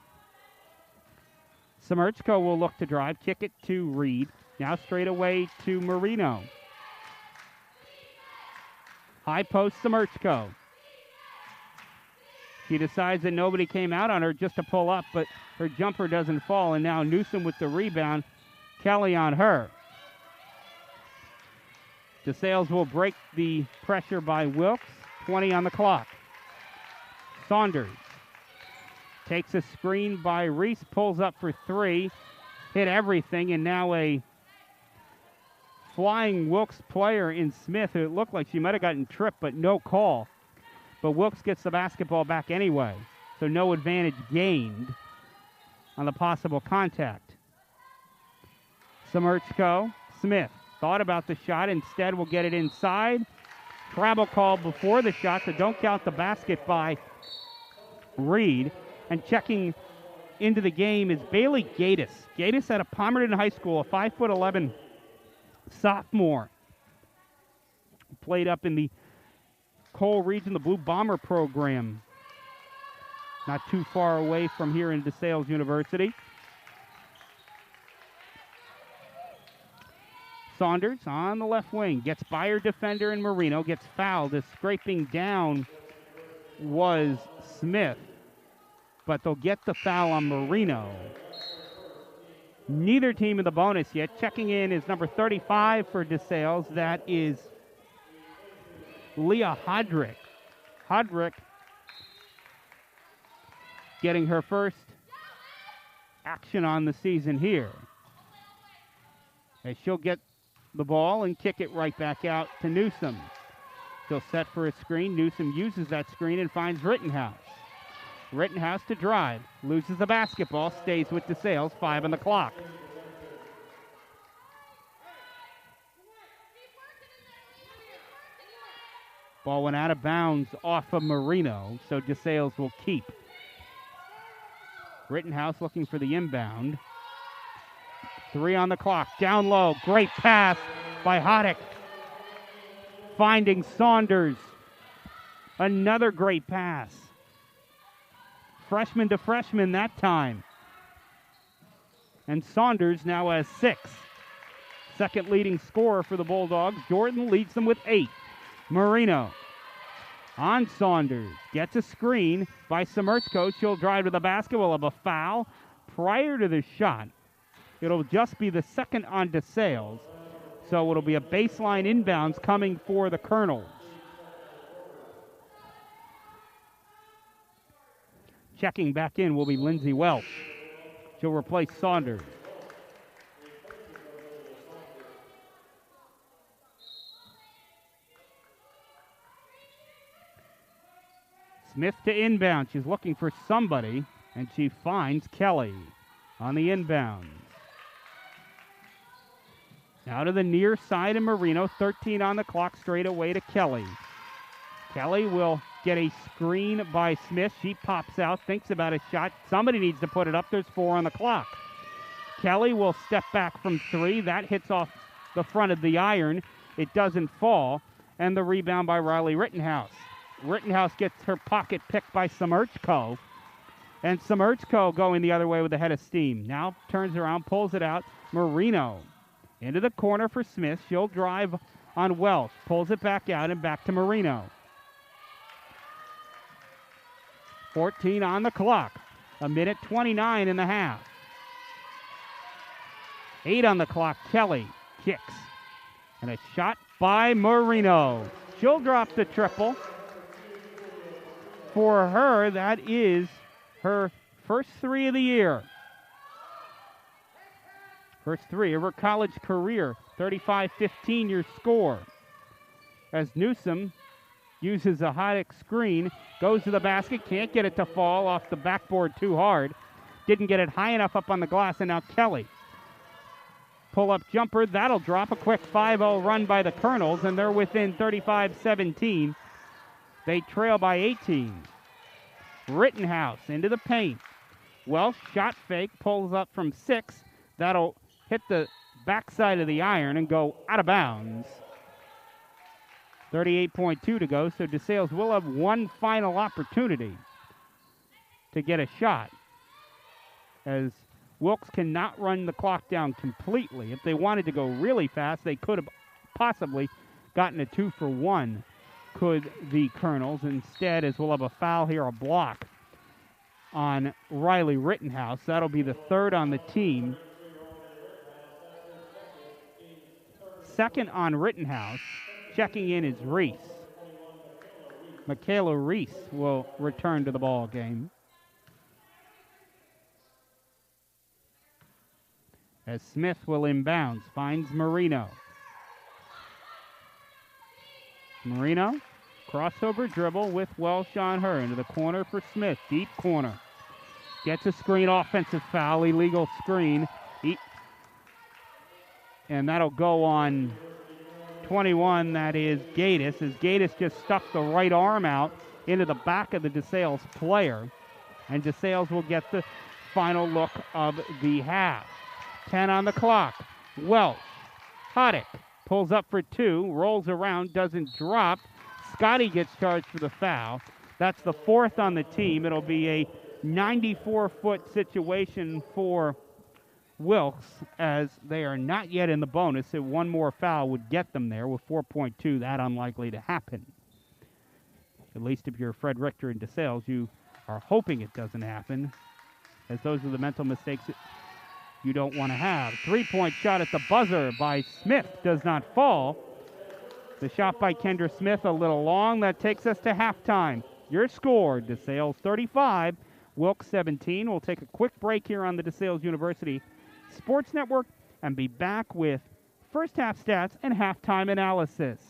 Semerchko will look to drive, kick it to Reed. Now straight away to Marino. High post Semerchko. She decides that nobody came out on her just to pull up, but her jumper doesn't fall, and now Newsom with the rebound. Kelly on her. Desales will break the pressure by Wilkes. 20 on the clock. Saunders takes a screen by Reese, pulls up for 3, hit everything, and now a flying Wilkes player in Smith, who it looked like she might have gotten tripped, but no call. But Wilkes gets the basketball back anyway, so no advantage gained on the possible contact. Semerchko, Smith thought about the shot, instead will get it inside. Travel call before the shot, so don't count the basket by Reed. And checking into the game is Bailey Gatis. Gatis out of Palmerton High School, a 5'11" sophomore. Played up in the Cole region, the Blue Bomber program. Not too far away from here in Desales University. Saunders on the left wing. Gets by her defender in Marino. Gets fouled as scraping down was Smith. But they'll get the foul on Marino. Neither team in the bonus yet. Checking in is number 35 for Desales. That is Leah Hodrick. Hodrick getting her first action on the season here, as she'll get the ball and kick it right back out to Newsom. She'll set for a screen. Newsom uses that screen and finds Rittenhouse. Rittenhouse to drive. Loses the basketball. Stays with Desales. 5 on the clock. Ball went out of bounds off of Marino, so Desales will keep. Rittenhouse looking for the inbound. 3 on the clock. Down low. Great pass by Hoddick. Finding Saunders. Another great pass. Freshman to freshman that time. And Saunders now has 6. Second leading scorer for the Bulldogs. Jordan leads them with 8. Marino on Saunders. Gets a screen by Semertzko. She'll drive to the basket. We'll have a foul prior to the shot. It'll just be the second on Desales. So it'll be a baseline inbounds coming for the Colonels. Checking back in will be Lindsay Welch. She'll replace Saunders. Smith to inbound. She's looking for somebody, and she finds Kelly on the inbound. Now to the near side of Marino. 13 on the clock, straight away to Kelly. Kelly will get a screen by Smith. She pops out, thinks about a shot. Somebody needs to put it up. There's 4 on the clock. Kelly will step back from 3. That hits off the front of the iron. It doesn't fall. And the rebound by Riley Rittenhouse. Rittenhouse gets her pocket picked by Semertzko. And Semertzko going the other way with a head of steam. Now turns around, pulls it out. Marino into the corner for Smith. She'll drive on Welch. Pulls it back out and back to Marino. 14 on the clock. 1:29 in the half. 8 on the clock. Kelly kicks. And a shot by Marino. She'll drop the triple. For her, that is her first 3 of the year. First 3 of her college career. 35-15 your score. As Newsom uses a Hoddick screen, goes to the basket, can't get it to fall off the backboard too hard. Didn't get it high enough up on the glass, and now Kelly. Pull-up jumper, that'll drop. A quick 5-0 run by the Colonels, and they're within 35-17. They trail by 18. Rittenhouse into the paint. Welsh shot fake, pulls up from 6. That'll hit the backside of the iron and go out of bounds. 38.2 to go, so Desales will have one final opportunity to get a shot, as Wilkes cannot run the clock down completely. If they wanted to go really fast, they could have possibly gotten a 2-for-1, could the Colonels. Instead, as we'll have a foul here, a block on Riley Rittenhouse. That'll be the 3rd on the team. Second on Rittenhouse. Checking in is Reese. Michaela Reese will return to the ball game. As Smith will inbounds, finds Marino. Marino, crossover dribble with Welsh on her. Into the corner for Smith, deep corner. Gets a screen, offensive foul, illegal screen. And that'll go on 21, that is Gaddis, as Gaddis just stuck the right arm out into the back of the Desales player. And Desales will get the final look of the half. 10 on the clock. Welch, Hoddick pulls up for 2, rolls around, doesn't drop. Scotty gets charged for the foul. That's the 4th on the team. It'll be a 94-foot situation for Wilkes, as they are not yet in the bonus. If one more foul would get them there with 4.2, that unlikely to happen. At least if you're Fred Richter and Desales, you are hoping it doesn't happen, as those are the mental mistakes you don't want to have. 3-point shot at the buzzer by Smith does not fall. The shot by Kendra Smith a little long. That takes us to halftime. Your score, Desales 35, Wilkes 17. We'll take a quick break here on the Desales University Sports Network and be back with first half stats and halftime analysis.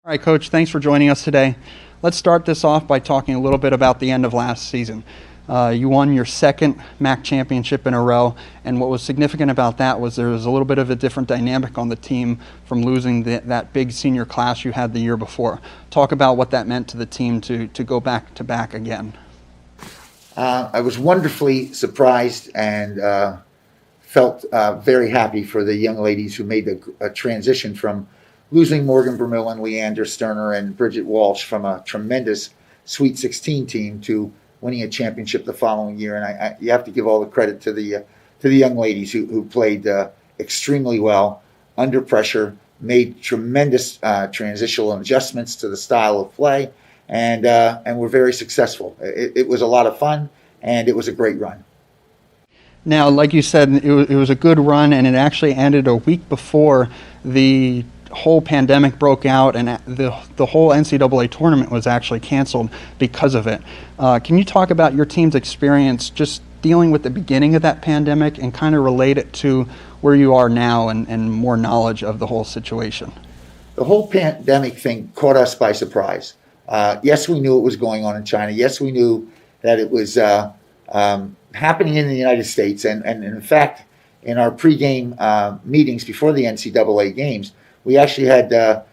All right, Coach, thanks for joining us today. Let's start this off by talking a little bit about the end of last season. You won your second MAC championship in a row, and what was significant about that was there was a little bit of a different dynamic on the team from losing that big senior class you had the year before. Talk about what that meant to the team to go back to back again. I was wonderfully surprised and felt very happy for the young ladies who made a transition from losing Morgan Vermillion, Leander Sterner, and Bridget Walsh from a tremendous Sweet 16 team to winning a championship the following year. And you have to give all the credit to the young ladies who played extremely well under pressure, made tremendous transitional adjustments to the style of play, and were very successful. It was a lot of fun, and it was a great run. Now, like you said, it was a good run, and it actually ended a week before the whole pandemic broke out, and the whole NCAA tournament was actually canceled because of it. Can you talk about your team's experience just dealing with the beginning of that pandemic and kind of relate it to where you are now and more knowledge of the whole situation? The whole pandemic thing caught us by surprise. Yes, we knew it was going on in China. Yes, we knew that it was happening in the United States. And in fact, in our pregame meetings before the NCAA games, we actually had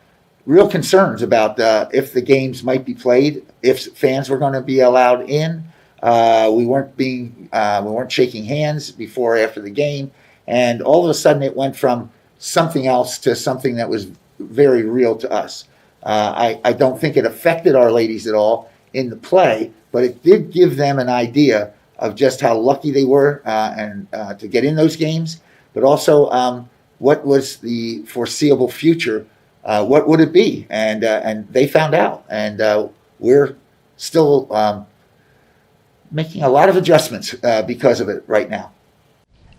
real concerns about if the games might be played, if fans were going to be allowed in. We weren't shaking hands before or after the game, and all of a sudden it went from something else to something that was very real to us. I don't think it affected our ladies at all in the play, but it did give them an idea of just how lucky they were and to get in those games, but also what was the foreseeable future? What would it be? And they found out, and we're still making a lot of adjustments because of it right now.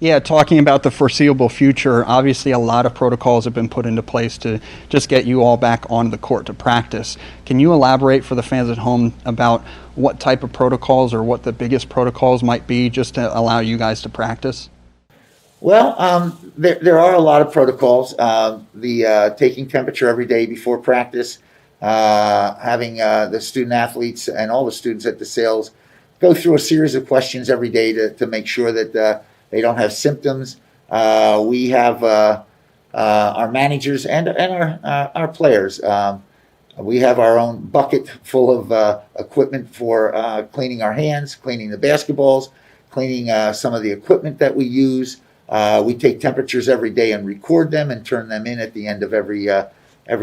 Yeah, talking about the foreseeable future, obviously a lot of protocols have been put into place to just get you all back on the court to practice. Can you elaborate for the fans at home about what type of protocols or what the biggest protocols might be just to allow you guys to practice? Well, there are a lot of protocols. The taking temperature every day before practice, having the student athletes and all the students at Desales go through a series of questions every day to make sure that they don't have symptoms. We have our managers and our players. We have our own bucket full of equipment for cleaning our hands, cleaning the basketballs, cleaning some of the equipment that we use. We take temperatures every day and record them and turn them in at the end of every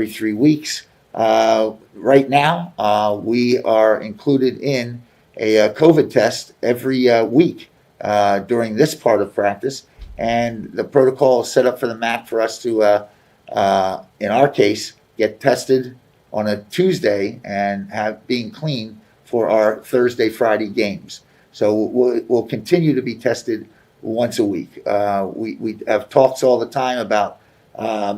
3 weeks. Right now, we are included in a COVID test every week during this part of practice, and the protocol is set up for the MAC for us to, in our case, get tested on a Tuesday and have being clean for our Thursday, Friday games. So we'll continue to be tested once a week. We have talks all the time about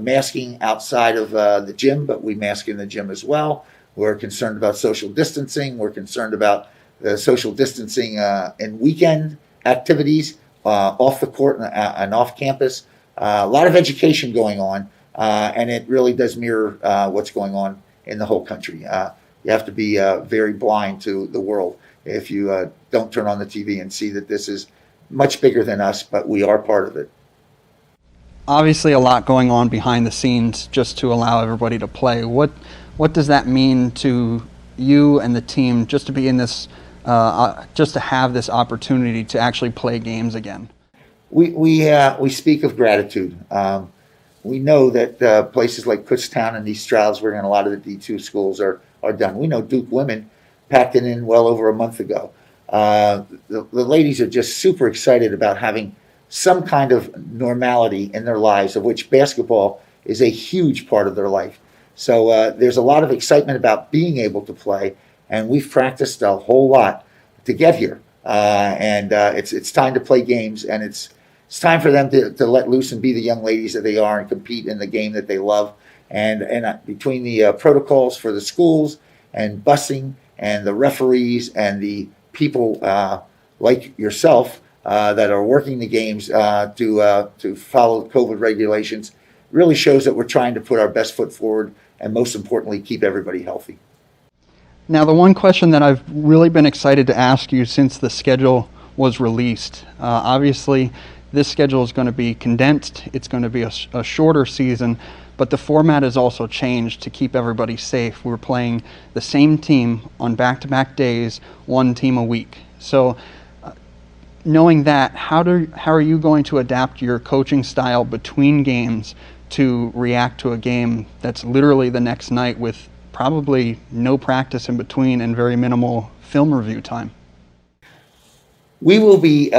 masking outside of the gym, but we mask in the gym as well. We're concerned about social distancing. We're concerned about the social distancing in weekend activities, off the court and off campus. A lot of education going on, and it really does mirror what's going on in the whole country. You have to be very blind to the world if you don't turn on the TV and see that this is much bigger than us, but we are part of it. Obviously a lot going on behind the scenes just to allow everybody to play. What does that mean to you and the team just to be in this, just to have this opportunity to actually play games again? We speak of gratitude. We know that places like Kutztown and East Stroudsburg and a lot of the D2 schools are done. We know Duke women packed it in well over a month ago. The ladies are just super excited about having some kind of normality in their lives, of which basketball is a huge part of their life. So there's a lot of excitement about being able to play, and we've practiced a whole lot to get here. And it's time to play games, and it's time for them to let loose and be the young ladies that they are and compete in the game that they love. And between the protocols for the schools and busing and the referees and the people like yourself that are working the games to follow COVID regulations, really shows that we're trying to put our best foot forward and, most importantly, keep everybody healthy. Now, the one question that I've really been excited to ask you since the schedule was released, obviously this schedule is going to be condensed, it's going to be a shorter season, but the format has also changed to keep everybody safe. We're playing the same team on back-to-back days, one team a week. So knowing that, how are you going to adapt your coaching style between games to react to a game that's literally the next night with probably no practice in between and very minimal film review time? We will be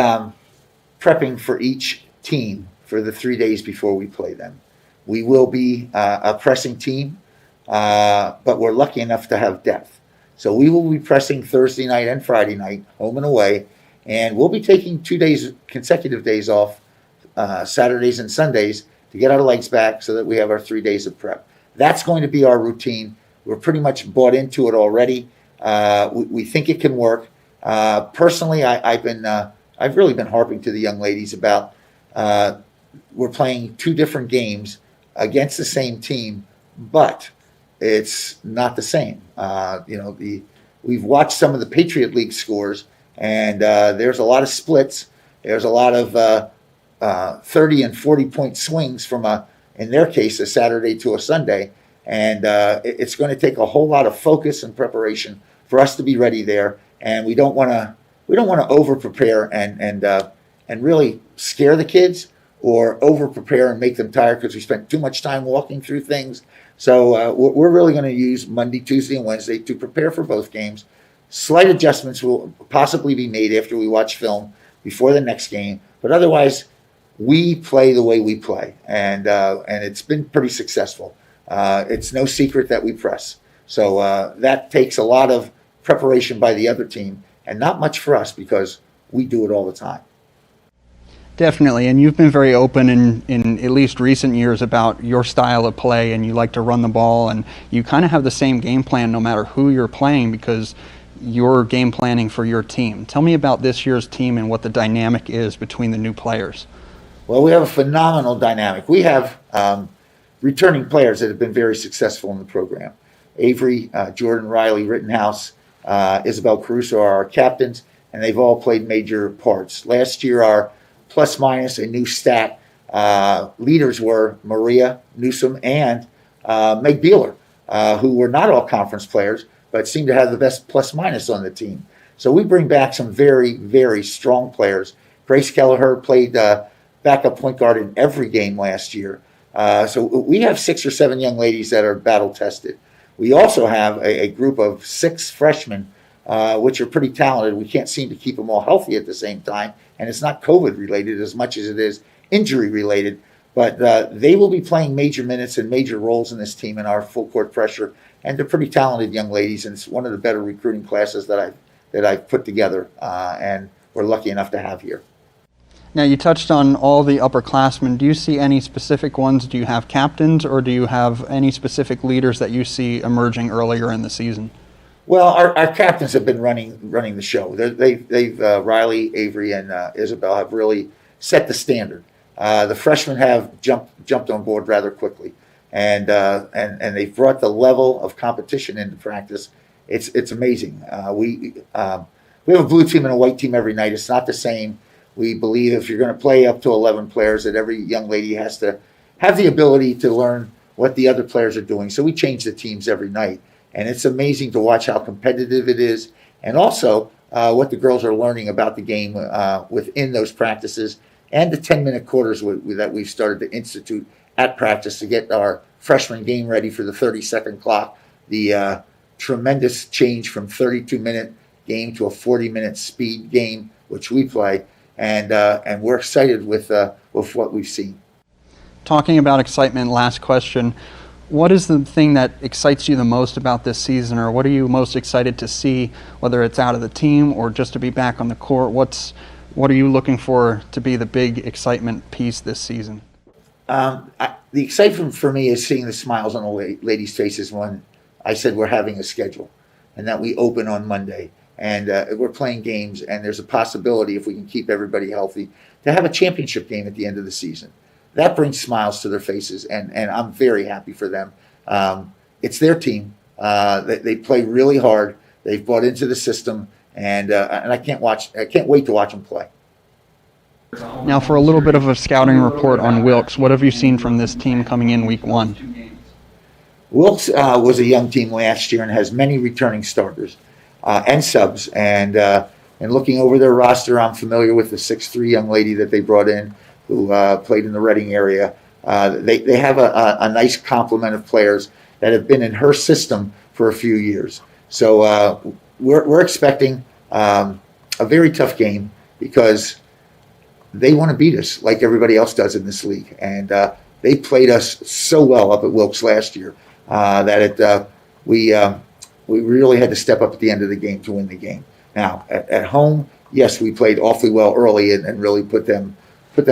prepping for each team for the 3 days before we play them. We will be a pressing team, but we're lucky enough to have depth. So we will be pressing Thursday night and Friday night, home and away, and we'll be taking 2 days, consecutive days off, Saturdays and Sundays, to get our legs back so that we have our 3 days of prep. That's going to be our routine. We're pretty much bought into it already. We think it can work. Personally, I've really been harping to the young ladies about we're playing two different games against the same team, but it's not the same. We've watched some of the Patriot League scores, and there's a lot of splits. There's a lot of 30 and 40 point swings from in their case, a Saturday to a Sunday. And it's going to take a whole lot of focus and preparation for us to be ready there. And we don't want to over prepare and really scare the kids, or over prepare and make them tired because we spent too much time walking through things. So we're really going to use Monday, Tuesday, and Wednesday to prepare for both games. Slight adjustments will possibly be made after we watch film before the next game, but otherwise we play the way we play, and it's been pretty successful. It's no secret that we press. So that takes a lot of preparation by the other team and not much for us because we do it all the time. Definitely, and you've been very open in at least recent years about your style of play, and you like to run the ball, and you kind of have the same game plan no matter who you're playing because you're game planning for your team. Tell me about this year's team and what the dynamic is between the new players. Well, we have a phenomenal dynamic. We have returning players that have been very successful in the program. Avery, Jordan, Riley, Rittenhouse, Isabel Caruso are our captains, and they've all played major parts. Last year, our plus minus, a new stat, leaders were Maria Newsom and Meg Beeler, who were not all conference players, but seem to have the best plus minus on the team. So we bring back some very, very strong players. Grace Kelleher played backup point guard in every game last year. So we have 6 or 7 young ladies that are battle tested. We also have a group of 6 freshmen, which are pretty talented. We can't seem to keep them all healthy at the same time, and it's not COVID related as much as it is injury related. But they will be playing major minutes and major roles in this team in our full court pressure, and they're pretty talented young ladies, and it's one of the better recruiting classes that I've put together, and we're lucky enough to have here. Now, you touched on all the upperclassmen. Do you see any specific ones? Do you have captains, or do you have any specific leaders that you see emerging earlier in the season? Well, our captains have been running the show. They've Riley, Avery, and Isabel have really set the standard. The freshmen have jumped on board rather quickly, and they've brought the level of competition into practice. It's amazing. We have a blue team and a white team every night. It's not the same. We believe if you're going to play up to 11 players, that every young lady has to have the ability to learn what the other players are doing. So we change the teams every night. And it's amazing to watch how competitive it is, and also what the girls are learning about the game within those practices, and the 10-minute quarters that we've started to institute at practice to get our freshman game ready for the 30-second clock. The tremendous change from 32-minute game to a 40-minute speed game, which we play, and we're excited with what we've seen. Talking about excitement, last question. What is the thing that excites you the most about this season, or what are you most excited to see, whether it's out of the team or just to be back on the court? What are you looking for to be the big excitement piece this season? The excitement for me is seeing the smiles on the ladies' faces when I said we're having a schedule and that we open on Monday and we're playing games, and there's a possibility, if we can keep everybody healthy, to have a championship game at the end of the season. That brings smiles to their faces, and I'm very happy for them. It's their team. They play really hard. They've bought into the system, and I can't wait to watch them play. Now, for a little bit of a scouting report on Wilkes, what have you seen from this team coming in week one? Wilkes was a young team last year and has many returning starters and subs. And looking over their roster, I'm familiar with the 6'3" young lady that they brought in who played in the Reading area. They have a nice complement of players that have been in her system for a few years. So we're expecting a very tough game because they want to beat us like everybody else does in this league. And they played us so well up at Wilkes last year that we really had to step up at the end of the game to win the game. Now, at home, yes, we played awfully well early and really put them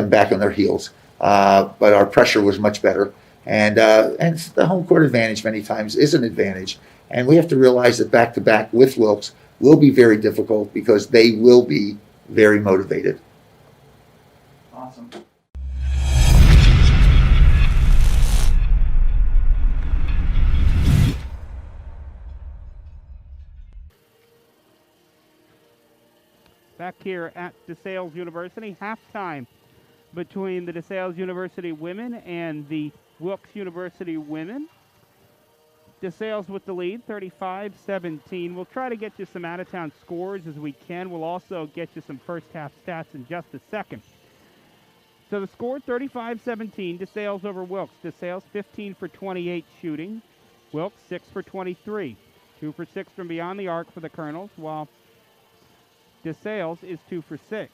back on their heels. But our pressure was much better. And the home court advantage many times is an advantage. And we have to realize that back-to-back with Wilkes will be very difficult because they will be very motivated. Awesome. Back here at Desales University, halftime between the Desales University women and the Wilkes University women. Desales with the lead, 35-17. We'll try to get you some out-of-town scores as we can. We'll also get you some first-half stats in just a second. So the score, 35-17, Desales over Wilkes. Desales 15 for 28 shooting. Wilkes 6 for 23. 2 for 6 from beyond the arc for the Colonels, while Desales is 2 for 6.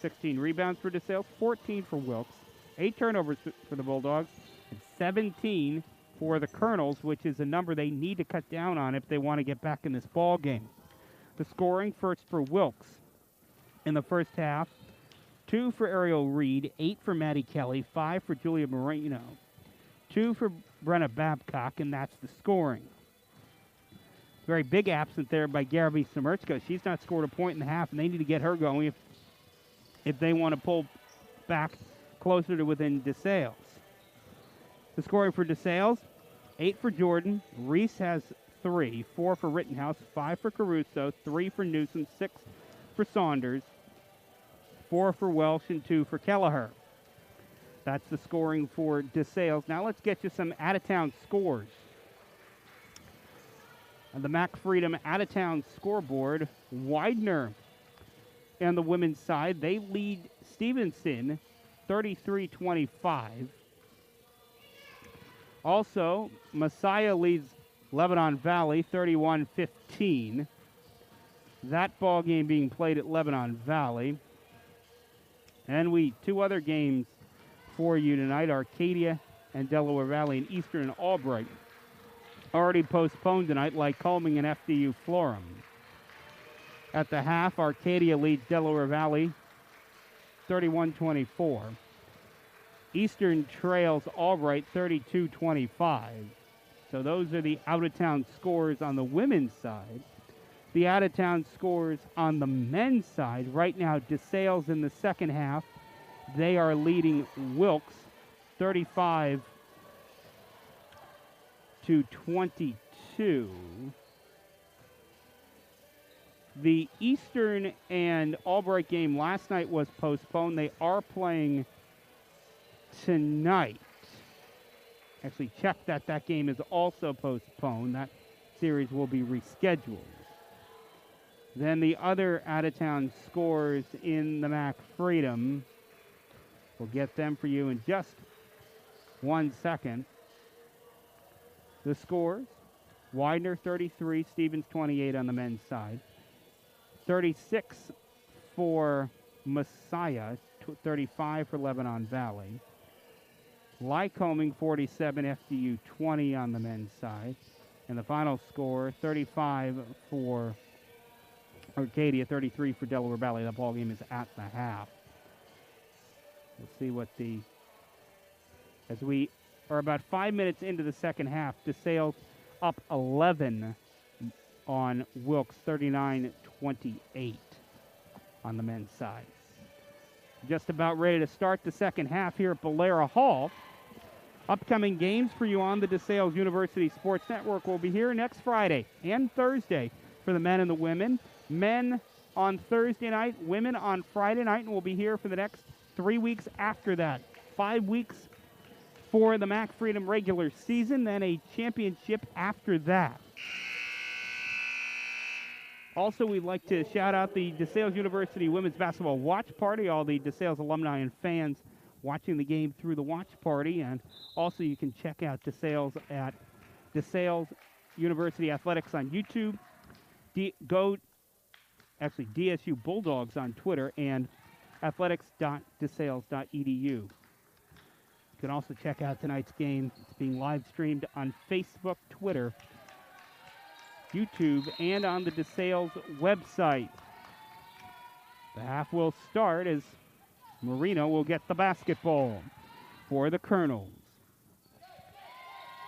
16 rebounds for Desales, 14 for Wilkes. 8 turnovers for the Bulldogs, and 17 for the Colonels, which is a number they need to cut down on if they want to get back in this ball game. The scoring, first for Wilkes in the first half. 2 for Ariel Reed, 8 for Maddie Kelly, 5 for Julia Moreno, 2 for Brenna Babcock, and that's the scoring. Very big absent there by Gabby Samerchka. She's not scored a point in the half, and they need to get her going if they want to pull back closer to within Desales. The scoring for Desales, 8 for Jordan. Reese has 3, 4 for Rittenhouse, 5 for Caruso, 3 for Newsom, 6 for Saunders, 4 for Welsh, and 2 for Kelleher. That's the scoring for Desales. Now let's get you some out-of-town scores. On the Mac Freedom out-of-town scoreboard, Widener on the women's side, they lead Stevenson 33-25. Also, Messiah leads Lebanon Valley 31-15. That ball game being played at Lebanon Valley. And two other games for you tonight, Arcadia and Delaware Valley, and Eastern and Albright. Already postponed tonight, like Colming and FDU Florham. At the half, Arcadia leads Delaware Valley 31-24. Eastern trails Albright 32-25. So those are the out-of-town scores on the women's side. The out-of-town scores on the men's side. Right now, Desales in the second half. They are leading Wilkes 35-22. The Eastern and Albright game last night was postponed. They are playing tonight. Actually, check that game is also postponed. That series will be rescheduled. Then the other out-of-town scores in the Mac Freedom. We'll get them for you in just 1 second. The scores, Widener 33, Stevens 28 on the men's side. 36 for Messiah, 35 for Lebanon Valley. Lycoming 47, FDU 20 on the men's side. And the final score, 35 for Arcadia, 33 for Delaware Valley. That ball game is at the half. We'll see what as we are about 5 minutes into the second half, DeSales up 11 on Wilkes, 39-28 on the men's side. Just about ready to start the second half here at Valera Hall. Upcoming games for you on the DeSales University Sports Network will be here next Friday and Thursday for the men and the women. Men on Thursday night, women on Friday night, and we'll be here for the next 3 weeks after that. 5 weeks for the Mac Freedom regular season, then a championship after that. Also, we'd like to shout out the DeSales University Women's Basketball Watch Party, all the DeSales alumni and fans watching the game through the watch party. And also you can check out DeSales at DeSales University Athletics on YouTube. DSU Bulldogs on Twitter, and athletics.desales.edu. You can also check out tonight's game. It's being live streamed on Facebook, Twitter, YouTube, and on the DeSales website. The half will start as Marino will get the basketball for the Colonels.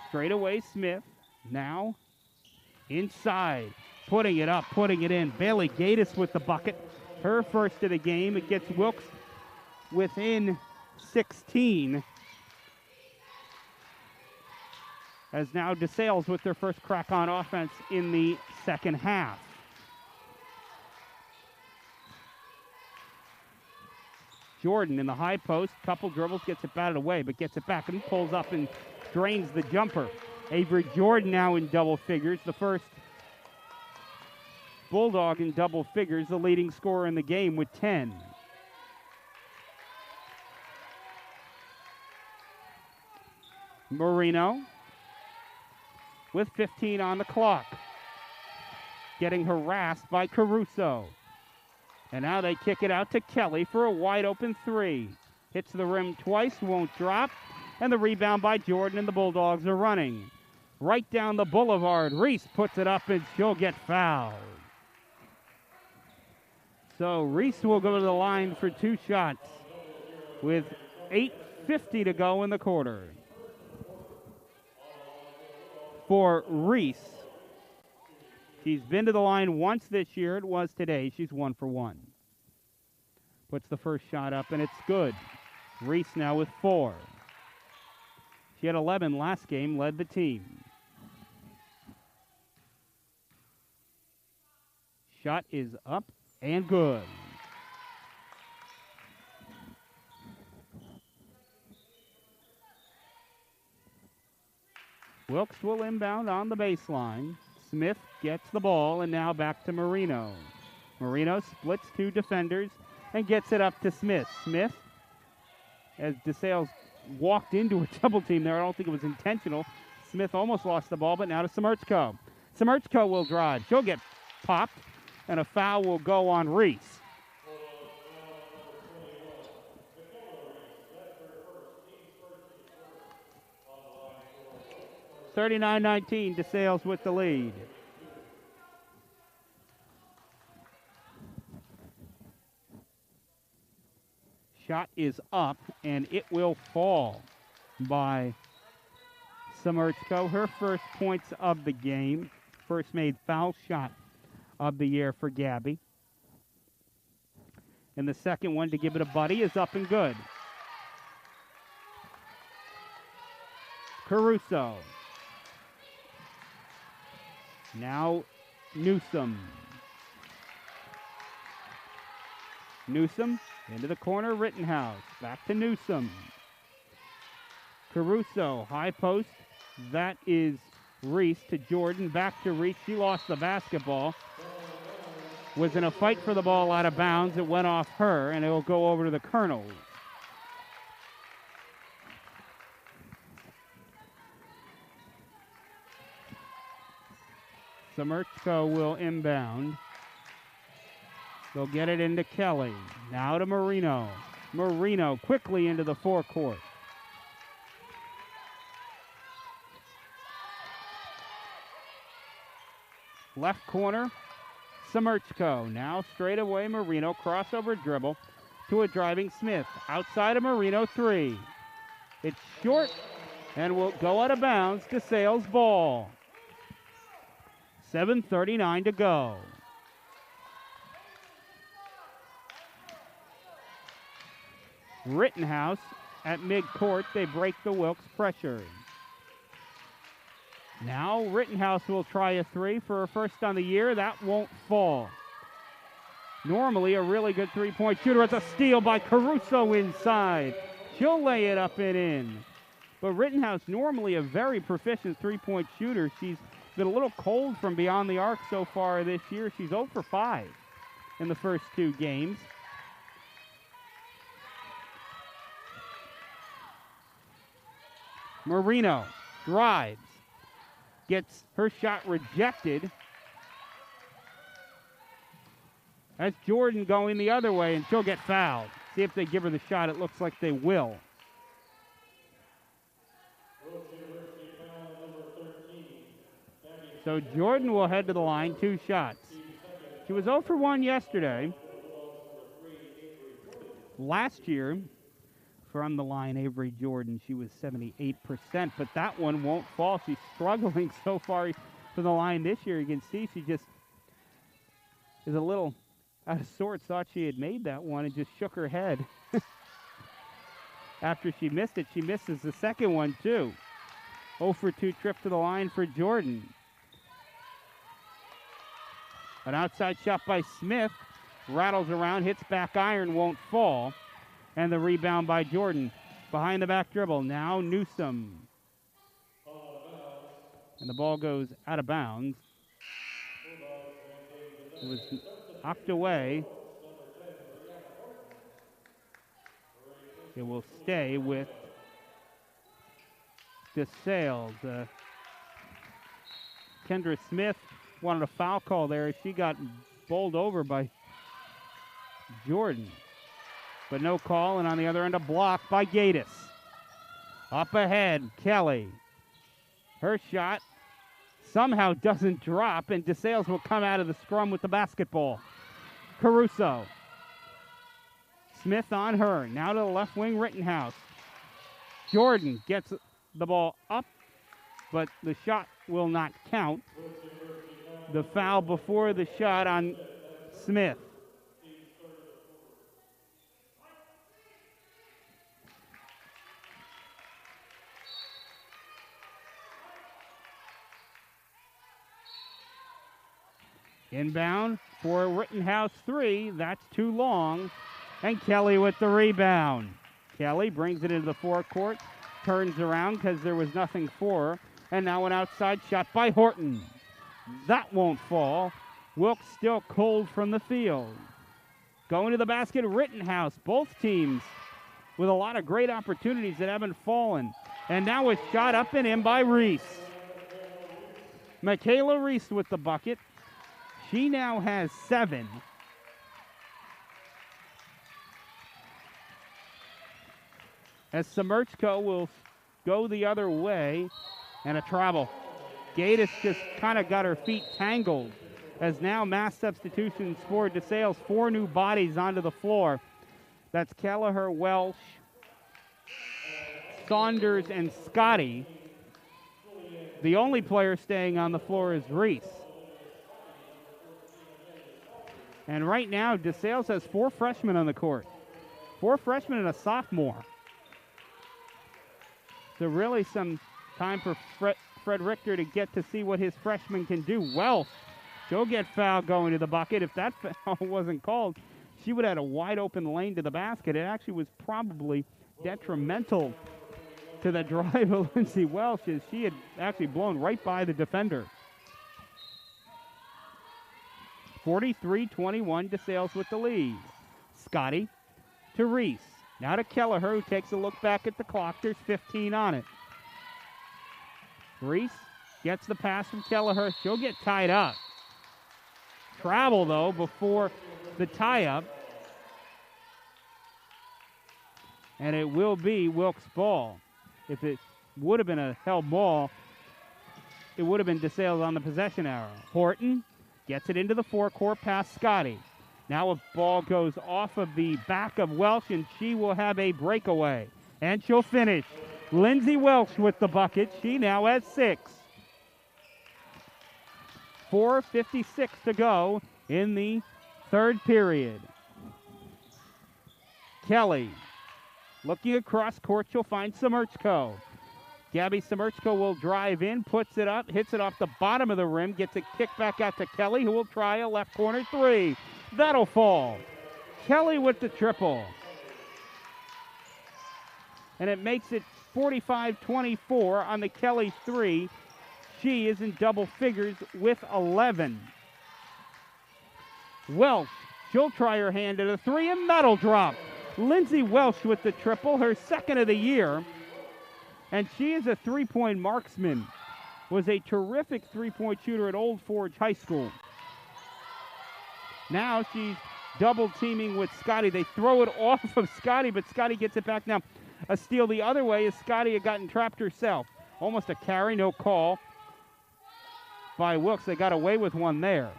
Straight away, Smith. Now inside. Putting it up, putting it in. Bailey Gatis with the bucket. Her first of the game. It gets Wilkes within 16. As now DeSales with their first crack on offense in the second half. Jordan in the high post, couple dribbles, gets it batted away, but gets it back and pulls up and drains the jumper. Avery Jordan now in double figures, the first Bulldog in double figures, the leading scorer in the game with 10. Marino with 15 on the clock, getting harassed by Caruso. And now they kick it out to Kelly for a wide open three. Hits the rim twice, won't drop. And the rebound by Jordan, and the Bulldogs are running. Right down the boulevard, Reese puts it up and she'll get fouled. So Reese will go to the line for 2 shots with 8:50 to go in the quarter. For Reese, she's been to the line once this year. It was today. She's 1 for 1. Puts the first shot up, and it's good. Reese now with 4. She had 11 last game, led the team. Shot is up and good. Wilkes will inbound on the baseline. Smith gets the ball, and now back to Marino. Marino splits 2 defenders and gets it up to Smith. Smith, as DeSales walked into a double team there, I don't think it was intentional. Smith almost lost the ball, but now to Semerchko. Semerchko will drive. She'll get popped, and a foul will go on Reese. (39-19), DeSales with the lead. Shot is up, and it will fall by Semerchko. Her first points of the game. First made foul shot of the year for Gabby. And the second one to give it a buddy is up and good. Caruso. Now Newsom. Newsom into the corner, Rittenhouse. Back to Newsom. Caruso, high post. That is Reese to Jordan. Back to Reese. She lost the basketball. Was in a fight for the ball out of bounds. It went off her, and it will go over to the Colonels. Semerchko will inbound. They'll get it into Kelly. Now to Marino. Marino quickly into the forecourt. Left corner, Samerchko. Now straight away Marino. Crossover dribble to a driving Smith. Outside of Marino, 3. It's short and will go out of bounds. Desales ball. 7:39 to go. Rittenhouse at midcourt. They break the Wilkes pressure. Now Rittenhouse will try a 3 for a first on the year. That won't fall. Normally a really good three-point shooter. It's a steal by Caruso inside. She'll lay it up and in. But Rittenhouse, normally a very proficient three-point shooter. She's been a little cold from beyond the arc so far this year. She's 0 for 5 in the first 2 games. Marino drives. Gets her shot rejected. That's Jordan going the other way, and she'll get fouled. See if they give her the shot. It looks like they will. So Jordan will head to the line, 2 shots. She was 0 for 1 yesterday. Last year, from the line, Avery Jordan, she was 78%, but that one won't fall. She's struggling so far for the line this year. You can see she just is a little out of sorts. Thought she had made that one and just shook her head. After she missed it, she misses the second one too. 0 for 2 trip to the line for Jordan. An outside shot by Smith. Rattles around, hits back iron, won't fall. And the rebound by Jordan. Behind the back dribble. Now Newsom. And the ball goes out of bounds. It was knocked away. It will stay with Desales. Kendra Smith wanted a foul call there. She got bowled over by Jordan. But no call, and on the other end, a block by Gatis. Up ahead, Kelly. Her shot somehow doesn't drop, and Desales will come out of the scrum with the basketball. Caruso. Smith on her. Now to the left wing, Rittenhouse. Jordan gets the ball up, but the shot will not count. The foul before the shot on Smith. Inbound for Rittenhouse 3. That's too long. And Kelly with the rebound. Kelly brings it into the forecourt. Turns around because there was nothing for her. And now an outside shot by Horton. That won't fall. Wilkes still cold from the field. Going to the basket, Rittenhouse. Both teams with a lot of great opportunities that haven't fallen. And now a shot up and in by Reese. Michaela Reese with the bucket. She now has 7. As Samerchko will go the other way, and a travel. Gatis just kind of got her feet tangled, as now mass substitutions for Desales. 4 new bodies onto the floor. That's Kelleher, Welsh, Saunders, and Scotty. The only player staying on the floor is Reese. And right now, Desales has 4 freshmen on the court. 4 freshmen and a sophomore. So really some time for Fred Richter to get to see what his freshmen can do. Welsh, she'll get fouled going to the bucket. If that foul wasn't called, she would have had a wide open lane to the basket. It actually was probably detrimental to the drive of Lindsay Welsh, as she had actually blown right by the defender. 43-21, Desales with the lead. Scotty to Reese. Now to Kelleher, who takes a look back at the clock. There's 15 on it. Reese gets the pass from Kelleher. She'll get tied up. Travel, though, before the tie-up. And it will be Wilkes' ball. If it would have been a held ball, it would have been Desales on the possession arrow. Horton gets it into the forecourt past Scotty. Now a ball goes off of the back of Welsh, and she will have a breakaway. And she'll finish. Lindsay Welsh with the bucket. She now has 6. 4:56 to go in the third period. Kelly looking across court, she'll find Semerchko. Gabby Semerchko will drive in, puts it up, hits it off the bottom of the rim, gets a kick back out to Kelly, who will try a left corner 3. That'll fall. Kelly with the triple. And it makes it 45-24 on the Kelly 3. She is in double figures with 11. Welsh, she'll try her hand at a 3, and that'll drop. Lindsay Welsh with the triple, her second of the year. And she is a three-point marksman. Was a terrific three-point shooter at Old Forge High School. Now she's double-teaming with Scotty. They throw it off of Scotty, but Scotty gets it back. Now, a steal the other way as Scotty had gotten trapped herself. Almost a carry, no call by Wilkes. They got away with one there.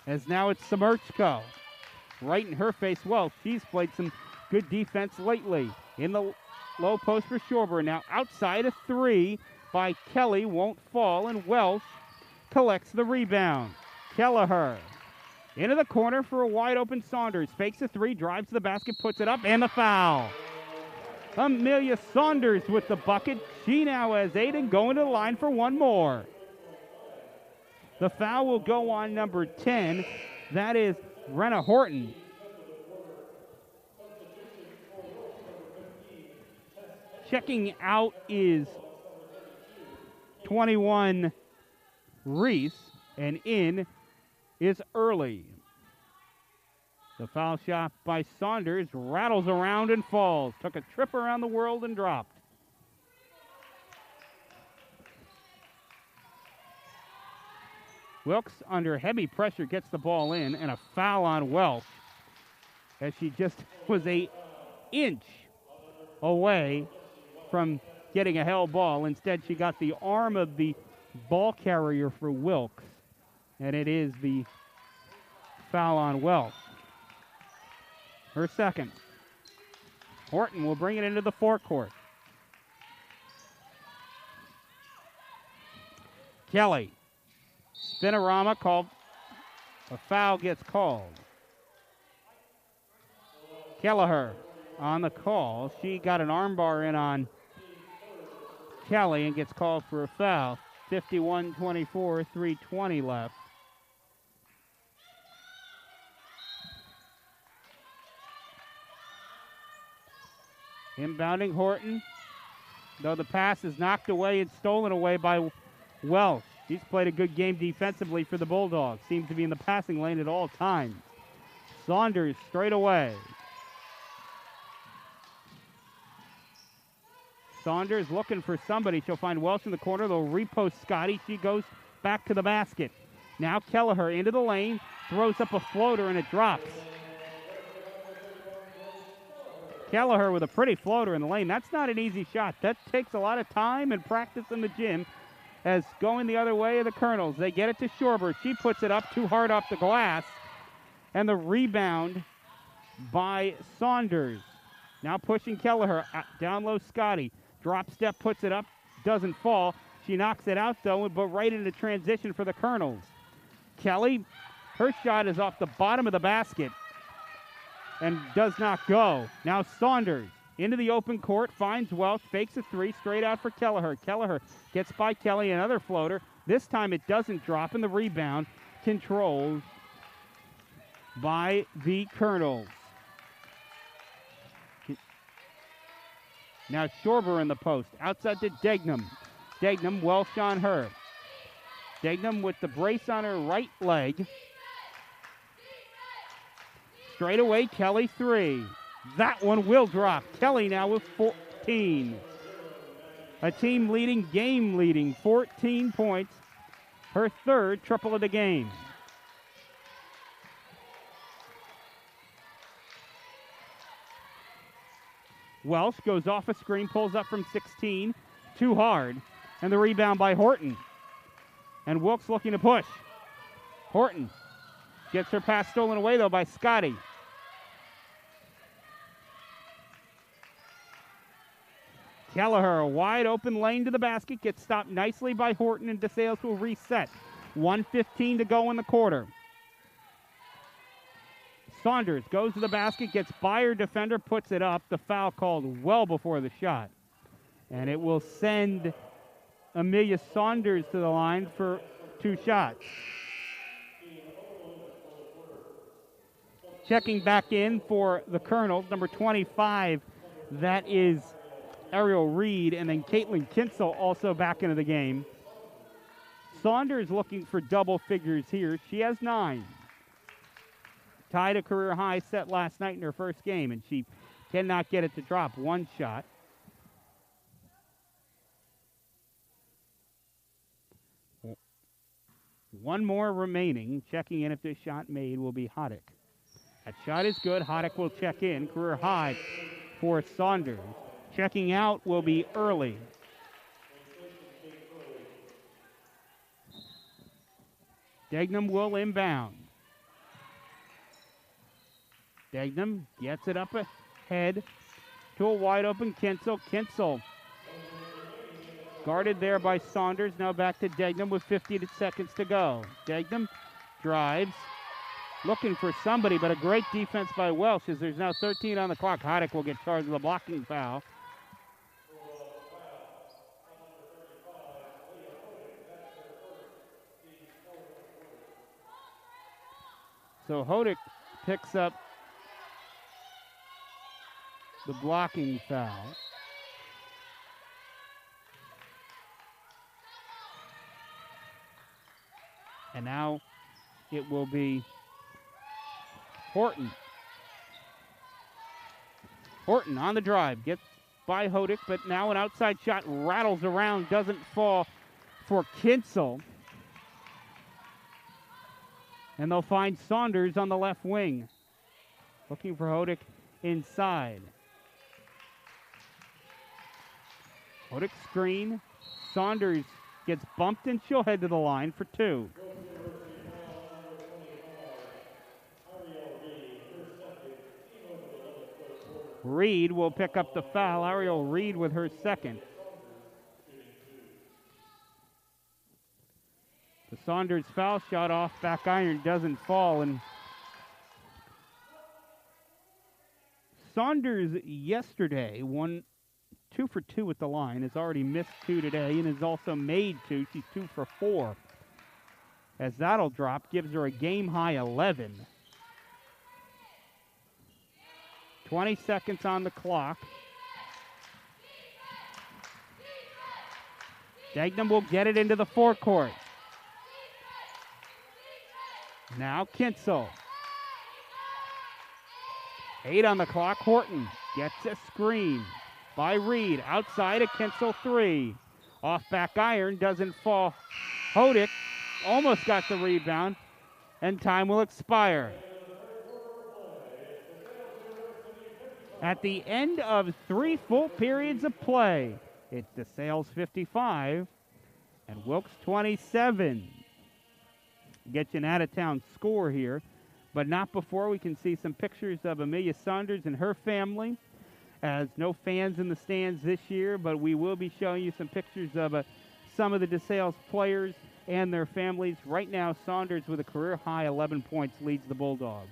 As now it's Semerchko. Right in her face. Well, she's played some good defense lately. In the low post for Shorber. Now outside a 3 by Kelly. Won't fall, and Welsh collects the rebound. Kelleher into the corner for a wide open Saunders. Fakes a 3, drives to the basket, puts it up, and the foul. Amelia Saunders with the bucket. She now has 8 and going to the line for one more. The foul will go on number 10. That is Renna Horton. Checking out is 21 Reese, and in is Early. The foul shot by Saunders rattles around and falls. Took a trip around the world and dropped. Wilkes, under heavy pressure, gets the ball in, and a foul on Welsh as she just was an inch away from getting a held ball. Instead, she got the arm of the ball carrier for Wilkes, and it is the foul on Welsh. Her second. Horton will bring it into the forecourt. Kelly. Spinorama called. A foul gets called. Kelleher on the call. She got an armbar in on Kelly and gets called for a foul. 51-24, 3:20 left. Inbounding Horton, though the pass is knocked away and stolen away by Welsh. She's played a good game defensively for the Bulldogs. Seems to be in the passing lane at all times. Saunders straight away. Saunders looking for somebody. She'll find Welsh in the corner. They'll repost Scotty. She goes back to the basket. Now Kelleher into the lane, throws up a floater, and it drops. Kelleher with a pretty floater in the lane. That's not an easy shot. That takes a lot of time and practice in the gym. As going the other way of the Colonels. They get it to Shorber. She puts it up too hard off the glass. And the rebound by Saunders. Now pushing Kelleher. Down low Scotty. Drop step, puts it up. Doesn't fall. She knocks it out, though, but right into transition for the Colonels. Kelly, her shot is off the bottom of the basket and does not go. Now Saunders into the open court, finds Welsh, fakes a 3, straight out for Kelleher. Kelleher gets by Kelly, another floater. This time it doesn't drop, and the rebound controlled by the Colonels. Now Shorber in the post, outside to Degnam. Degnam, Welsh on her. Degnam with the brace on her right leg. Straight away, Kelly 3. That one will drop. Kelly now with 14. A team leading, game leading, 14 points. Her third triple of the game. Welsh goes off a screen, pulls up from 16, too hard, and the rebound by Horton. And Wilkes looking to push. Horton gets her pass stolen away, though, by Scotty. Kelleher, a wide open lane to the basket, gets stopped nicely by Horton, and Desales will reset. 1:15 to go in the quarter. Saunders goes to the basket, gets by her defender, puts it up. The foul called well before the shot. And it will send Amelia Saunders to the line for 2 shots. Checking back in for the Colonels, number 25, that is Ariel Reed, and then Caitlin Kinsel also back into the game. Saunders looking for double figures here. She has 9. Tied a career high set last night in her first game, and she cannot get it to drop. 1 shot. One more remaining. Checking in if this shot made will be Hoddick. That shot is good. Hoddick will check in. Career high for Saunders. Checking out will be Early. Degnam will inbound. Degnam gets it up ahead to a wide open Kinsel. Kinsel guarded there by Saunders. Now back to Degnam with 50 seconds to go. Degnam drives, looking for somebody, but a great defense by Welsh as there's now 13 on the clock. Hoddick will get charged with a blocking foul. So Hoddick picks up the blocking foul. And now it will be Horton. Horton on the drive, gets by Hoddick, but now an outside shot rattles around, doesn't fall for Kinsel. And they'll find Saunders on the left wing. Looking for Hoddick inside. Hoddick screen. Saunders gets bumped and she'll head to the line for 2. Reed will pick up the foul. Ariel Reed with her second. The Saunders foul shot off back iron doesn't fall, and Saunders yesterday won 2 for 2 at the line, has already missed 2 today, and has also made 2. She's 2 for 4. As that'll drop, gives her a game-high 11. 20 seconds on the clock. Degnam will get it into the forecourt. Now Kinsel. 8 on the clock. Horton gets a screen by Reed. Outside a Kinsel 3. Off back iron. Doesn't fall. Hoddick almost got the rebound. And time will expire. At the end of 3 full periods of play, it's Desales 55 and Wilkes 27. Get you an out-of-town score here, but not before we can see some pictures of Amelia Saunders and her family. As no fans in the stands this year, but we will be showing you some pictures of some of the Desales players and their families. Right now, Saunders with a career-high 11 points leads the Bulldogs.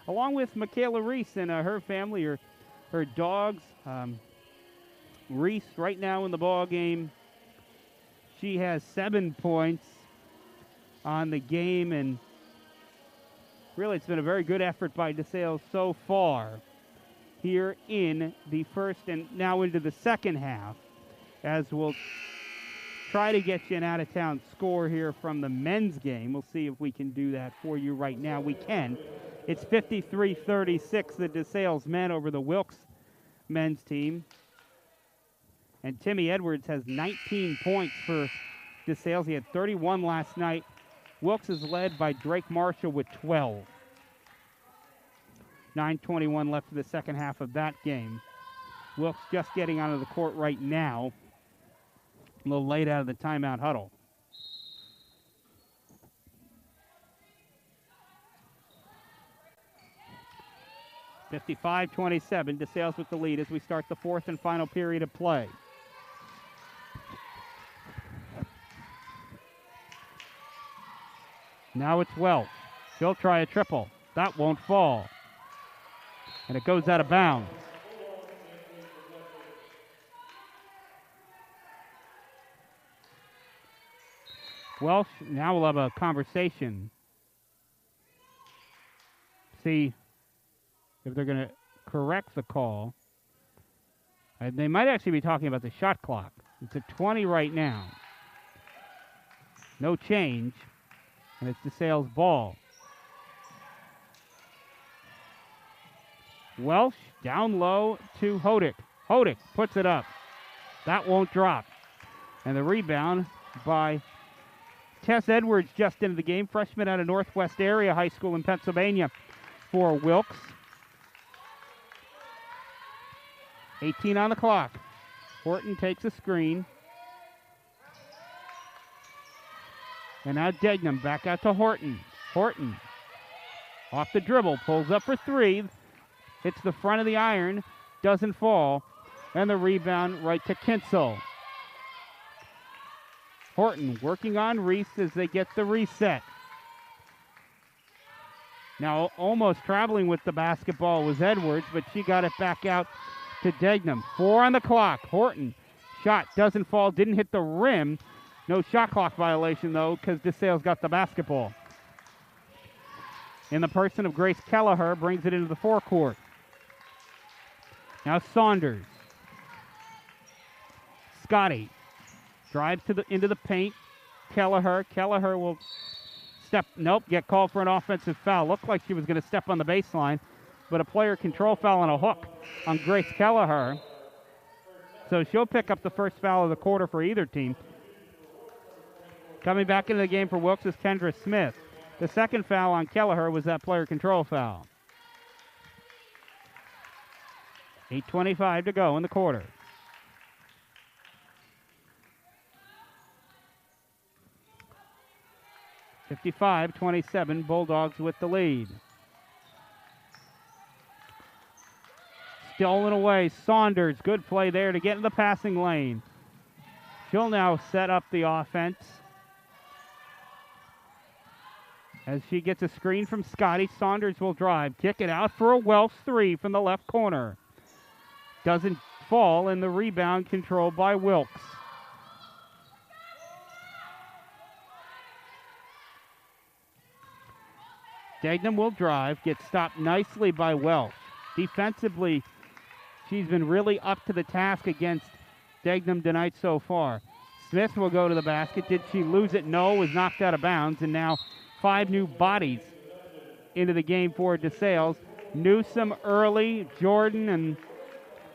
Along with Michaela Reese and her family, her dogs. Reese right now in the ball game. She has 7 points on the game, and really it's been a very good effort by Desales so far here in the first and now into the second half, as we'll try to get you an out-of-town score here from the men's game. We'll see if we can do that for you right now. We can. It's 53-36, the Desales men over the Wilkes men's team. And Timmy Edwards has 19 points for Desales. He had 31 last night. Wilkes is led by Drake Marshall with 12. 9:21 left in the second half of that game. Wilkes just getting onto the court right now. A little late out of the timeout huddle. (55-27), Desales with the lead as we start the fourth and final period of play. Now it's Welch. She'll try a triple. That won't fall. And it goes out of bounds. Welch, now we'll have a conversation. See if they're going to correct the call. They might actually be talking about the shot clock. It's at 20 right now. No change. And it's Desales' ball. Welsh down low to Hodick. Hodick puts it up. That won't drop. And the rebound by Tess Edwards just into the game. Freshman out of Northwest Area High School in Pennsylvania for Wilkes. 18 on the clock. Horton takes a screen. And now Degnam back out to Horton. Horton off the dribble, pulls up for three. Hits the front of the iron, doesn't fall. And the rebound right to Kinsel. Horton working on Reese as they get the reset. Now almost traveling with the basketball was Edwards, but she got it back out to Degnam. 4 on the clock. Horton, shot doesn't fall, didn't hit the rim. No shot clock violation, though, because Desales got the basketball. In the person of Grace Kelleher, brings it into the forecourt. Now Saunders. Scotty drives into the paint. Kelleher. Kelleher will get called for an offensive foul. Looked like she was going to step on the baseline, but a player control foul and a hook on Grace Kelleher. So she'll pick up the first foul of the quarter for either team. Coming back into the game for Wilkes is Kendra Smith. The second foul on Kelleher was that player control foul. 8:25 to go in the quarter. (55-27), Bulldogs with the lead. Stolen away, Saunders. Good play there to get in the passing lane. She'll now set up the offense. As she gets a screen from Scotty, Saunders will drive. Kick it out for a Welsh three from the left corner. Doesn't fall, and the rebound controlled by Wilkes. Degnam will drive, gets stopped nicely by Welsh. Defensively, she's been really up to the task against Degnam tonight so far. Smith will go to the basket. Did she lose it? No, was knocked out of bounds, and now 5 new bodies into the game for Desales. Newsom, Early, Jordan, and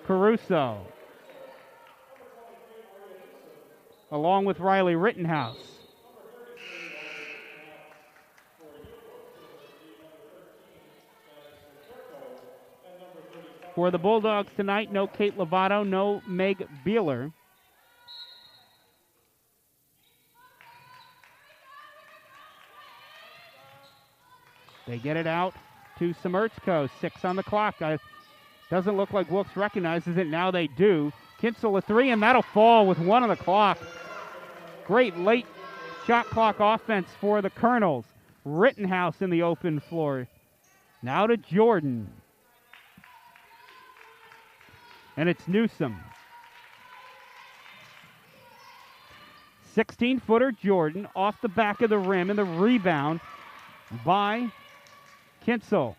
Caruso. Along with Riley Rittenhouse. For the Bulldogs tonight, no Kate Lovato, no Meg Beeler. They get it out to Semertzko. 6 on the clock. Doesn't look like Wilkes recognizes it. Now they do. Kinsel a three, and that'll fall with 1 on the clock. Great late shot clock offense for the Colonels. Rittenhouse in the open floor. Now to Jordan. And it's Newsom. 16-footer Jordan off the back of the rim, and the rebound by Kinsel.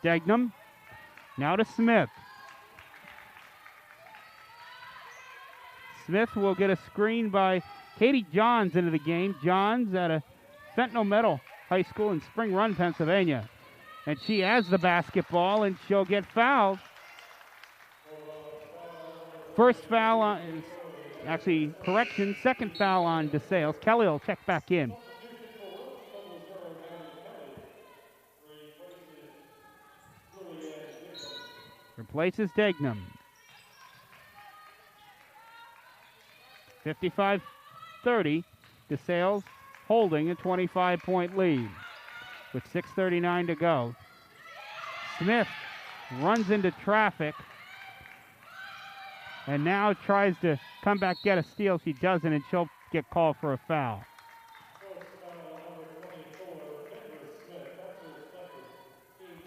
Degnam. Now to Smith. Smith will get a screen by Katie Johns into the game. Johns at a Fentanyl Metal High School in Spring Run, Pennsylvania. And she has the basketball, and she'll get fouled. First foul on, second foul on Desales. Kelly will check back in. Replaces Degnam. 55-30. DeSales holding a 25-point lead with 6:39 to go. Smith runs into traffic and now tries to come back, get a steal. She doesn't, and she'll get called for a foul.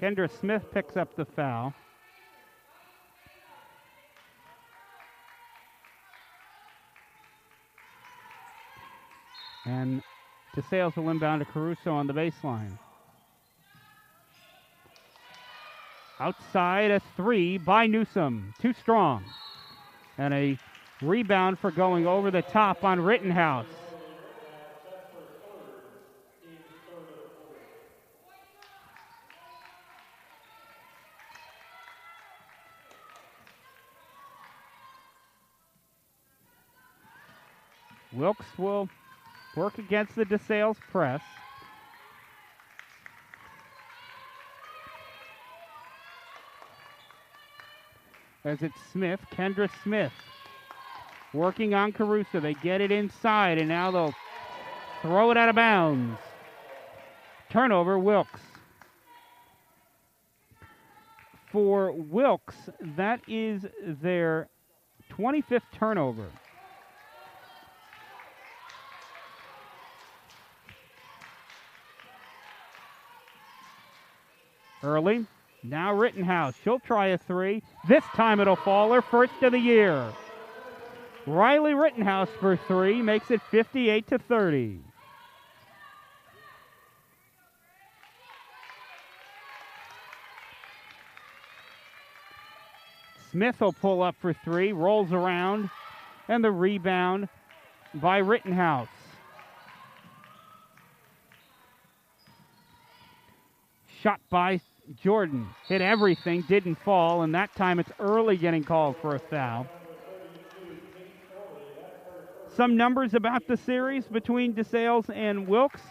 Kendra Smith picks up the foul. And DeSales will inbound to Caruso on the baseline. Outside a three by Newsom. Too strong. And a rebound for going over the top on Rittenhouse. Wilkes will work against the DeSales press. As it's Smith, Kendra Smith, working on Caruso. They get it inside, and now they'll throw it out of bounds. Turnover, Wilkes. For Wilkes, that is their 25th turnover. Early. Now Rittenhouse. She'll try a three. This time it'll fall. Her first of the year. Riley Rittenhouse for three makes it 58-30. Smith will pull up for three. Rolls around. And the rebound by Rittenhouse. Shot by Jordan. Hit everything, didn't fall, and that time it's early getting called for a foul. Some numbers about the series between DeSales and Wilkes.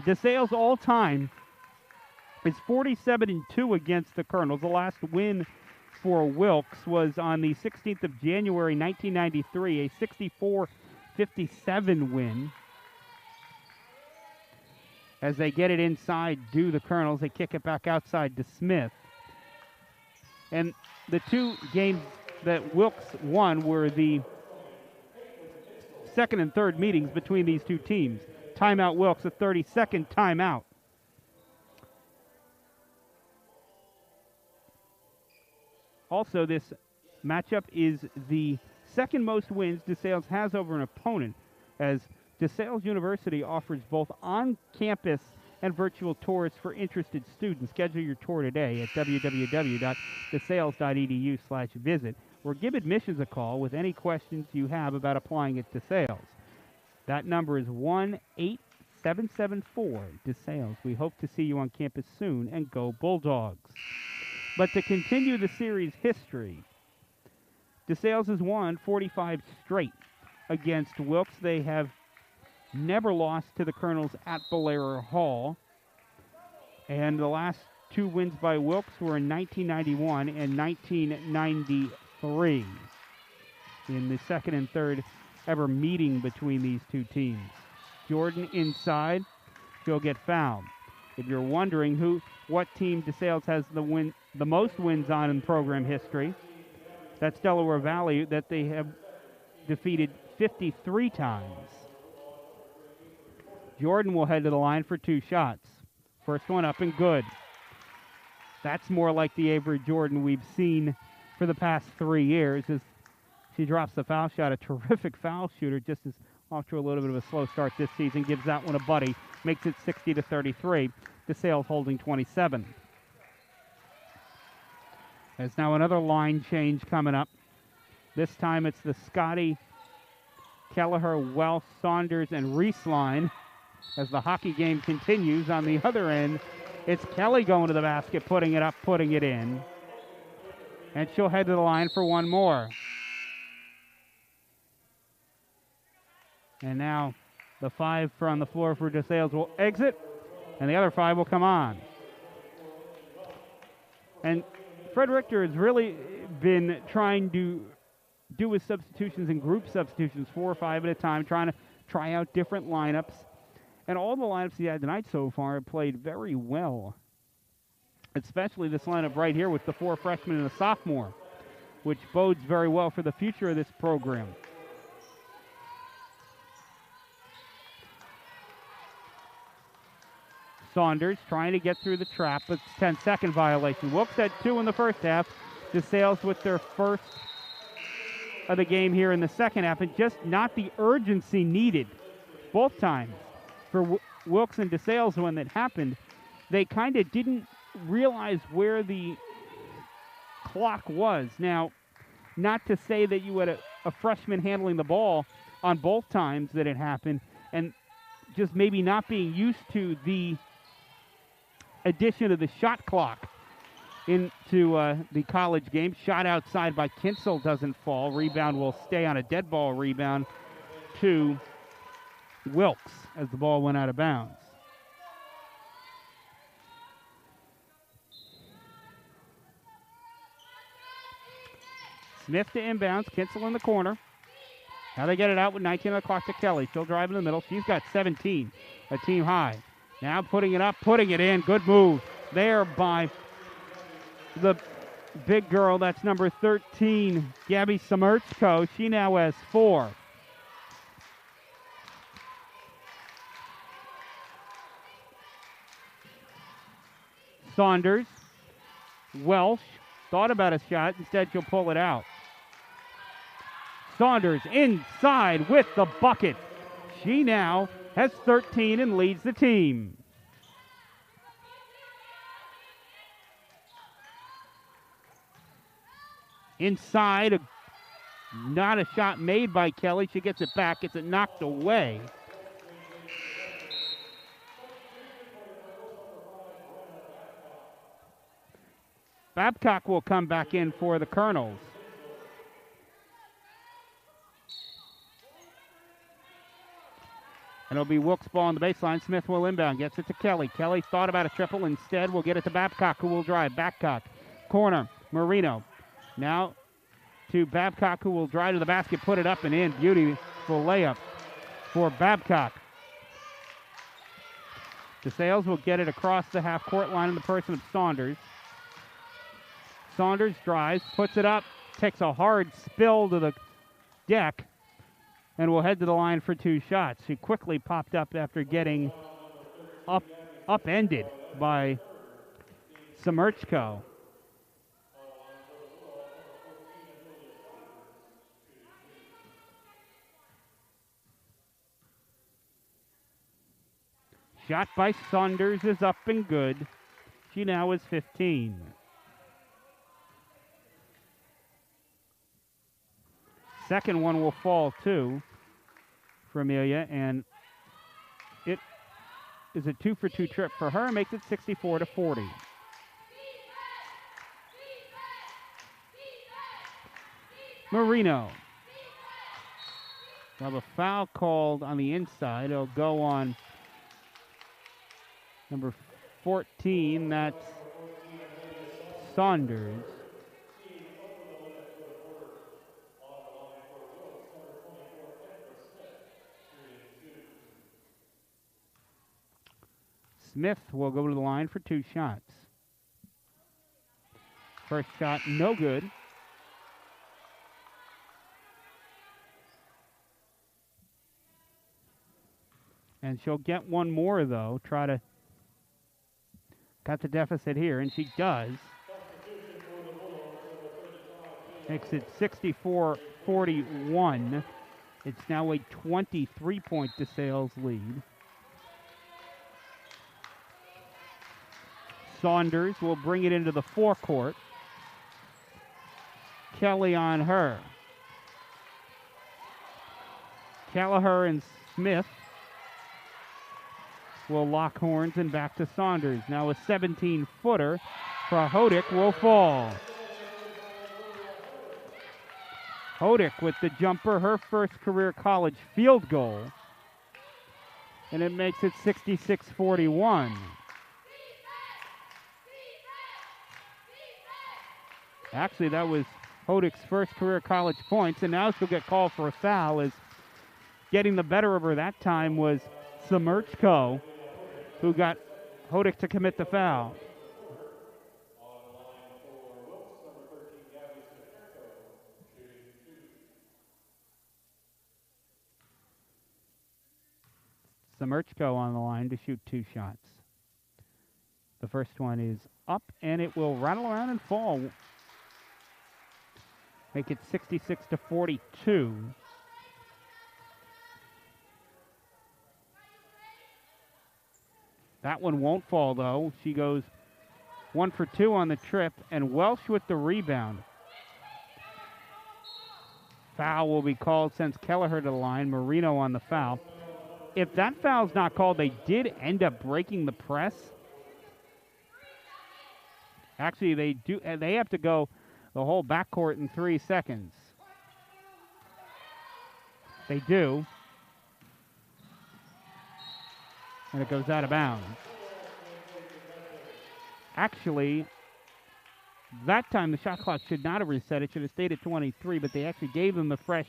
DeSales all time is 47-2 against the Colonels. The last win for Wilkes was on the 16th of January, 1993, a 64-57 win. As they get it inside, do the Colonels. They kick it back outside to Smith. And the two games that Wilkes won were the second and third meetings between these two teams. Timeout Wilkes, a 32nd timeout. Also, this matchup is the second most wins DeSales has over an opponent, as Desales University offers both on-campus and virtual tours for interested students. Schedule your tour today at www.desales.edu/visit, or give admissions a call with any questions you have about applying at DeSales. That number is 1-8774-DeSales. We hope to see you on campus soon, and go Bulldogs. But to continue the series history, DeSales has won 45 straight against Wilkes. They have never lost to the Colonels at Belair Hall. And the last two wins by Wilkes were in 1991 and 1993 in the second and third ever meeting between these two teams. Jordan inside. She'll get fouled. If you're wondering what team DeSales has the most wins on in program history, that's Delaware Valley, that they have defeated 53 times. Jordan will head to the line for two shots. First one up and good. That's more like the Avery Jordan we've seen for the past 3 years, as she drops the foul shot. A terrific foul shooter, just is off to a little bit of a slow start this season. Gives that one a buddy. Makes it 60-33. DeSales holding 27. There's now another line change coming up. This time it's the Scotty, Kelleher, Wells, Saunders, and Reese line. As the hockey game continues on the other end, it's Kelly going to the basket, putting it up, putting it in. And she'll head to the line for one more. And now the five on the floor for DeSales will exit, and the other five will come on. And Fred Richter has really been trying to do with substitutions and group substitutions, 4 or 5 at a time, trying to try out different lineups. And all the lineups he had tonight so far have played very well, especially this lineup right here with the 4 freshmen and a sophomore, which bodes very well for the future of this program. Saunders trying to get through the trap, but 10-second violation. Wilkes had 2 in the first half. Desales with their first of the game here in the second half, and just not the urgency needed both times for Wilkes and Desales when that happened. They kind of didn't realize where the clock was. Now, not to say that you had a freshman handling the ball on both times that it happened, and just maybe not being used to the addition of the shot clock into the college game. Shot outside by Kinsel doesn't fall. Rebound will stay on a dead ball rebound to Wilkes as the ball went out of bounds. Smith to inbounds. Kinsel in the corner. Now they get it out with 19 on the clock to Kelly. She'll drive in the middle. She's got 17, a team high. Now putting it up, putting it in. Good move there by the big girl. That's number 13, Gabby Samerchko. She now has 4. Saunders. Welsh thought about a shot. Instead, she'll pull it out. Saunders inside with the bucket. She now has 13 and leads the team. Inside, not a shot made by Kelly. She gets it back, gets it knocked away. Babcock will come back in for the Colonels. And it'll be Wilkes' ball on the baseline. Smith will inbound, gets it to Kelly. Kelly thought about a triple. Instead, will get it to Babcock, who will drive. Babcock, corner, Marino. Now to Babcock, who will drive to the basket, put it up and in. Beautiful layup for Babcock. Desales will get it across the half-court line in the person of Saunders. Saunders drives, puts it up, takes a hard spill to the deck, and will head to the line for 2 shots. She quickly popped up after getting upended by Samerchko. Shot by Saunders is up and good. She now is 15. Second one will fall too for Amelia, and it is a 2-for-2 trip for her. Makes it 64-40. Marino. We'll have a foul called on the inside. It'll go on number 14. That's Saunders. Smith will go to the line for 2 shots. First shot, no good. And she'll get one more, though. Try to cut the deficit here, and she does. Makes it 64-41. It's now a 23-point Desales lead. Saunders will bring it into the forecourt. Kelly on her. Kelleher and Smith will lock horns and back to Saunders. Now a 17-footer for Hodick will fall. Hodick with the jumper, her first career college field goal. And it makes it 66-41. Actually, that was Hodick's first career college points, and now she'll get called for a foul as getting the better of her that time was Semerchko, who got Hodick to commit the foul. Semerchko on the line to shoot 2 shots. The first one is up, and it will rattle around and fall. Make it 66-42. That one won't fall, though. She goes 1 for 2 on the trip, and Welsh with the rebound. Foul will be called, sends Kelleher to the line. Marino on the foul. If that foul's not called, they did end up breaking the press. Actually, they do. They have to go the whole backcourt in 3 seconds. They do. And it goes out of bounds. Actually, that time the shot clock should not have reset. It should have stayed at 23, but they actually gave them the fresh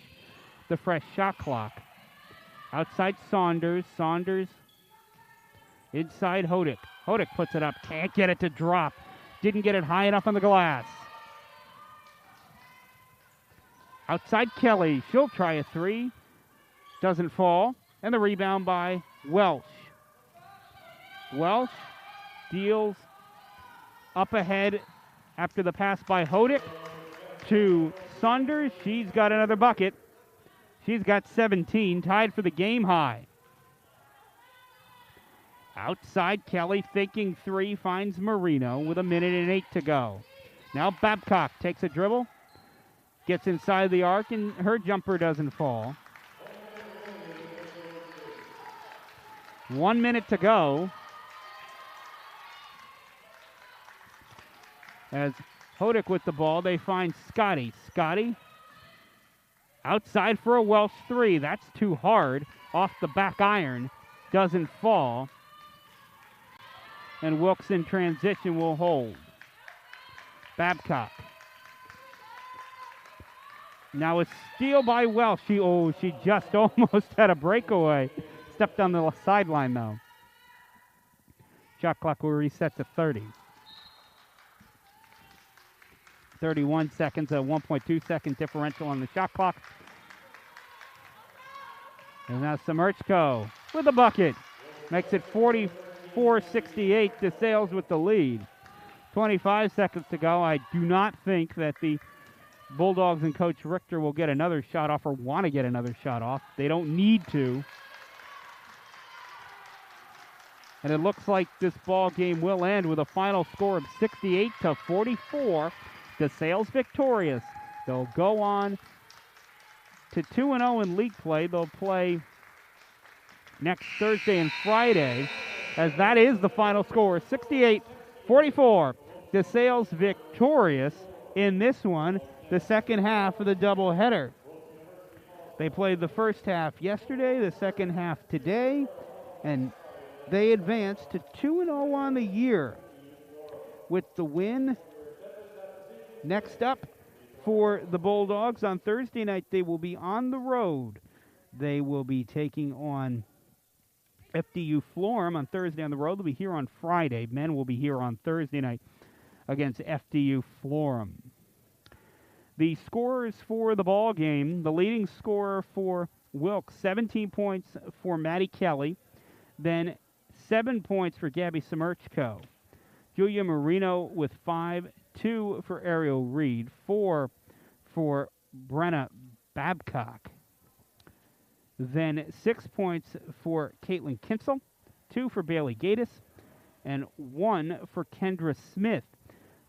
shot clock. Outside Saunders. Saunders inside Hodick. Hodick puts it up. Can't get it to drop. Didn't get it high enough on the glass. Outside Kelly. She'll try a 3. Doesn't fall. And the rebound by Welsh. Welsh deals up ahead after the pass by Hodick to Saunders. She's got another bucket. She's got 17, tied for the game high. Outside Kelly, faking 3, finds Marino with 1:08 to go. Now Babcock takes a dribble, gets inside the arc, and her jumper doesn't fall. 1 minute to go. As Hodick with the ball, they find Scotty. Scotty outside for a Welsh 3. That's too hard. Off the back iron. Doesn't fall. And Wilkes in transition will hold. Babcock. Now a steal by Welsh. She just almost had a breakaway. Stepped on the sideline, though. Shot clock will reset to 30. 31 seconds, a 1.2 second differential on the shot clock. And now Semerchko with a bucket. Makes it 44-68. Desales with the lead. 25 seconds to go. I do not think that the Bulldogs and Coach Richter will get another shot off or want to get another shot off. They don't need to. And it looks like this ball game will end with a final score of 68-44. Desales victorious. They'll go on to 2-0 in league play. They'll play next Thursday and Friday, as that is the final score. 68-44. Desales victorious in this one, the second half of the doubleheader. They played the first half yesterday, the second half today, and they advanced to 2-0 on the year with the win. Next up for the Bulldogs on Thursday night, they will be on the road. They will be taking on FDU Florham on Thursday on the road. They'll be here on Friday. Men will be here on Thursday night against FDU Florham. The scorers for the ball game, the leading scorer for Wilkes, 17 points for Maddie Kelly, then 7 points for Gabby Semerchko. Julia Marino with 5, 2 for Ariel Reed, 4 for Brenna Babcock. Then 6 points for Caitlin Kinsel, 2 for Bailey Gatis, and 1 for Kendra Smith.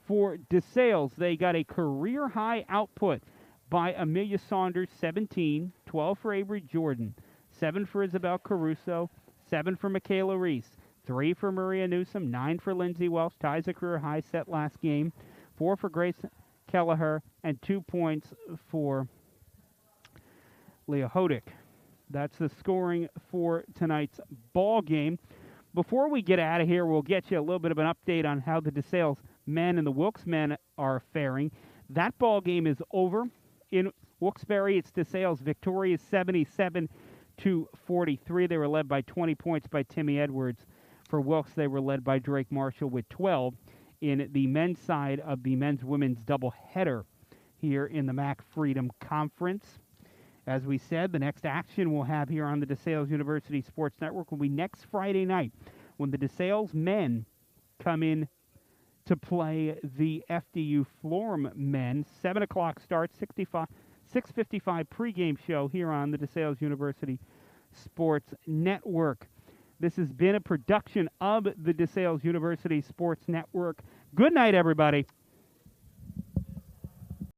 For Desales, they got a career-high output by Amelia Saunders, 17, 12 for Avery Jordan, 7 for Isabel Caruso, 7 for Michaela Reese, 3 for Maria Newsom, 9 for Lindsay Welsh, ties a career high set last game, 4 for Grace Kelleher, and 2 points for Leah Hodick. That's the scoring for tonight's ball game. Before we get out of here, we'll get you a little bit of an update on how the Desales men and the Wilkes men are faring. That ball game is over. In Wilkes-Barre, it's Desales victorious 77-43. They were led by 20 points by Timmy Edwards. For Wilkes, they were led by Drake Marshall with 12 in the men's side of the men's-women's doubleheader here in the MAC Freedom Conference. As we said, the next action we'll have here on the Desales University Sports Network will be next Friday night when the Desales men come in to play the FDU Florham men. 7 o'clock start, 6:55 pregame show here on the Desales University Sports Network. This has been a production of the Desales University Sports Network. Good night, everybody.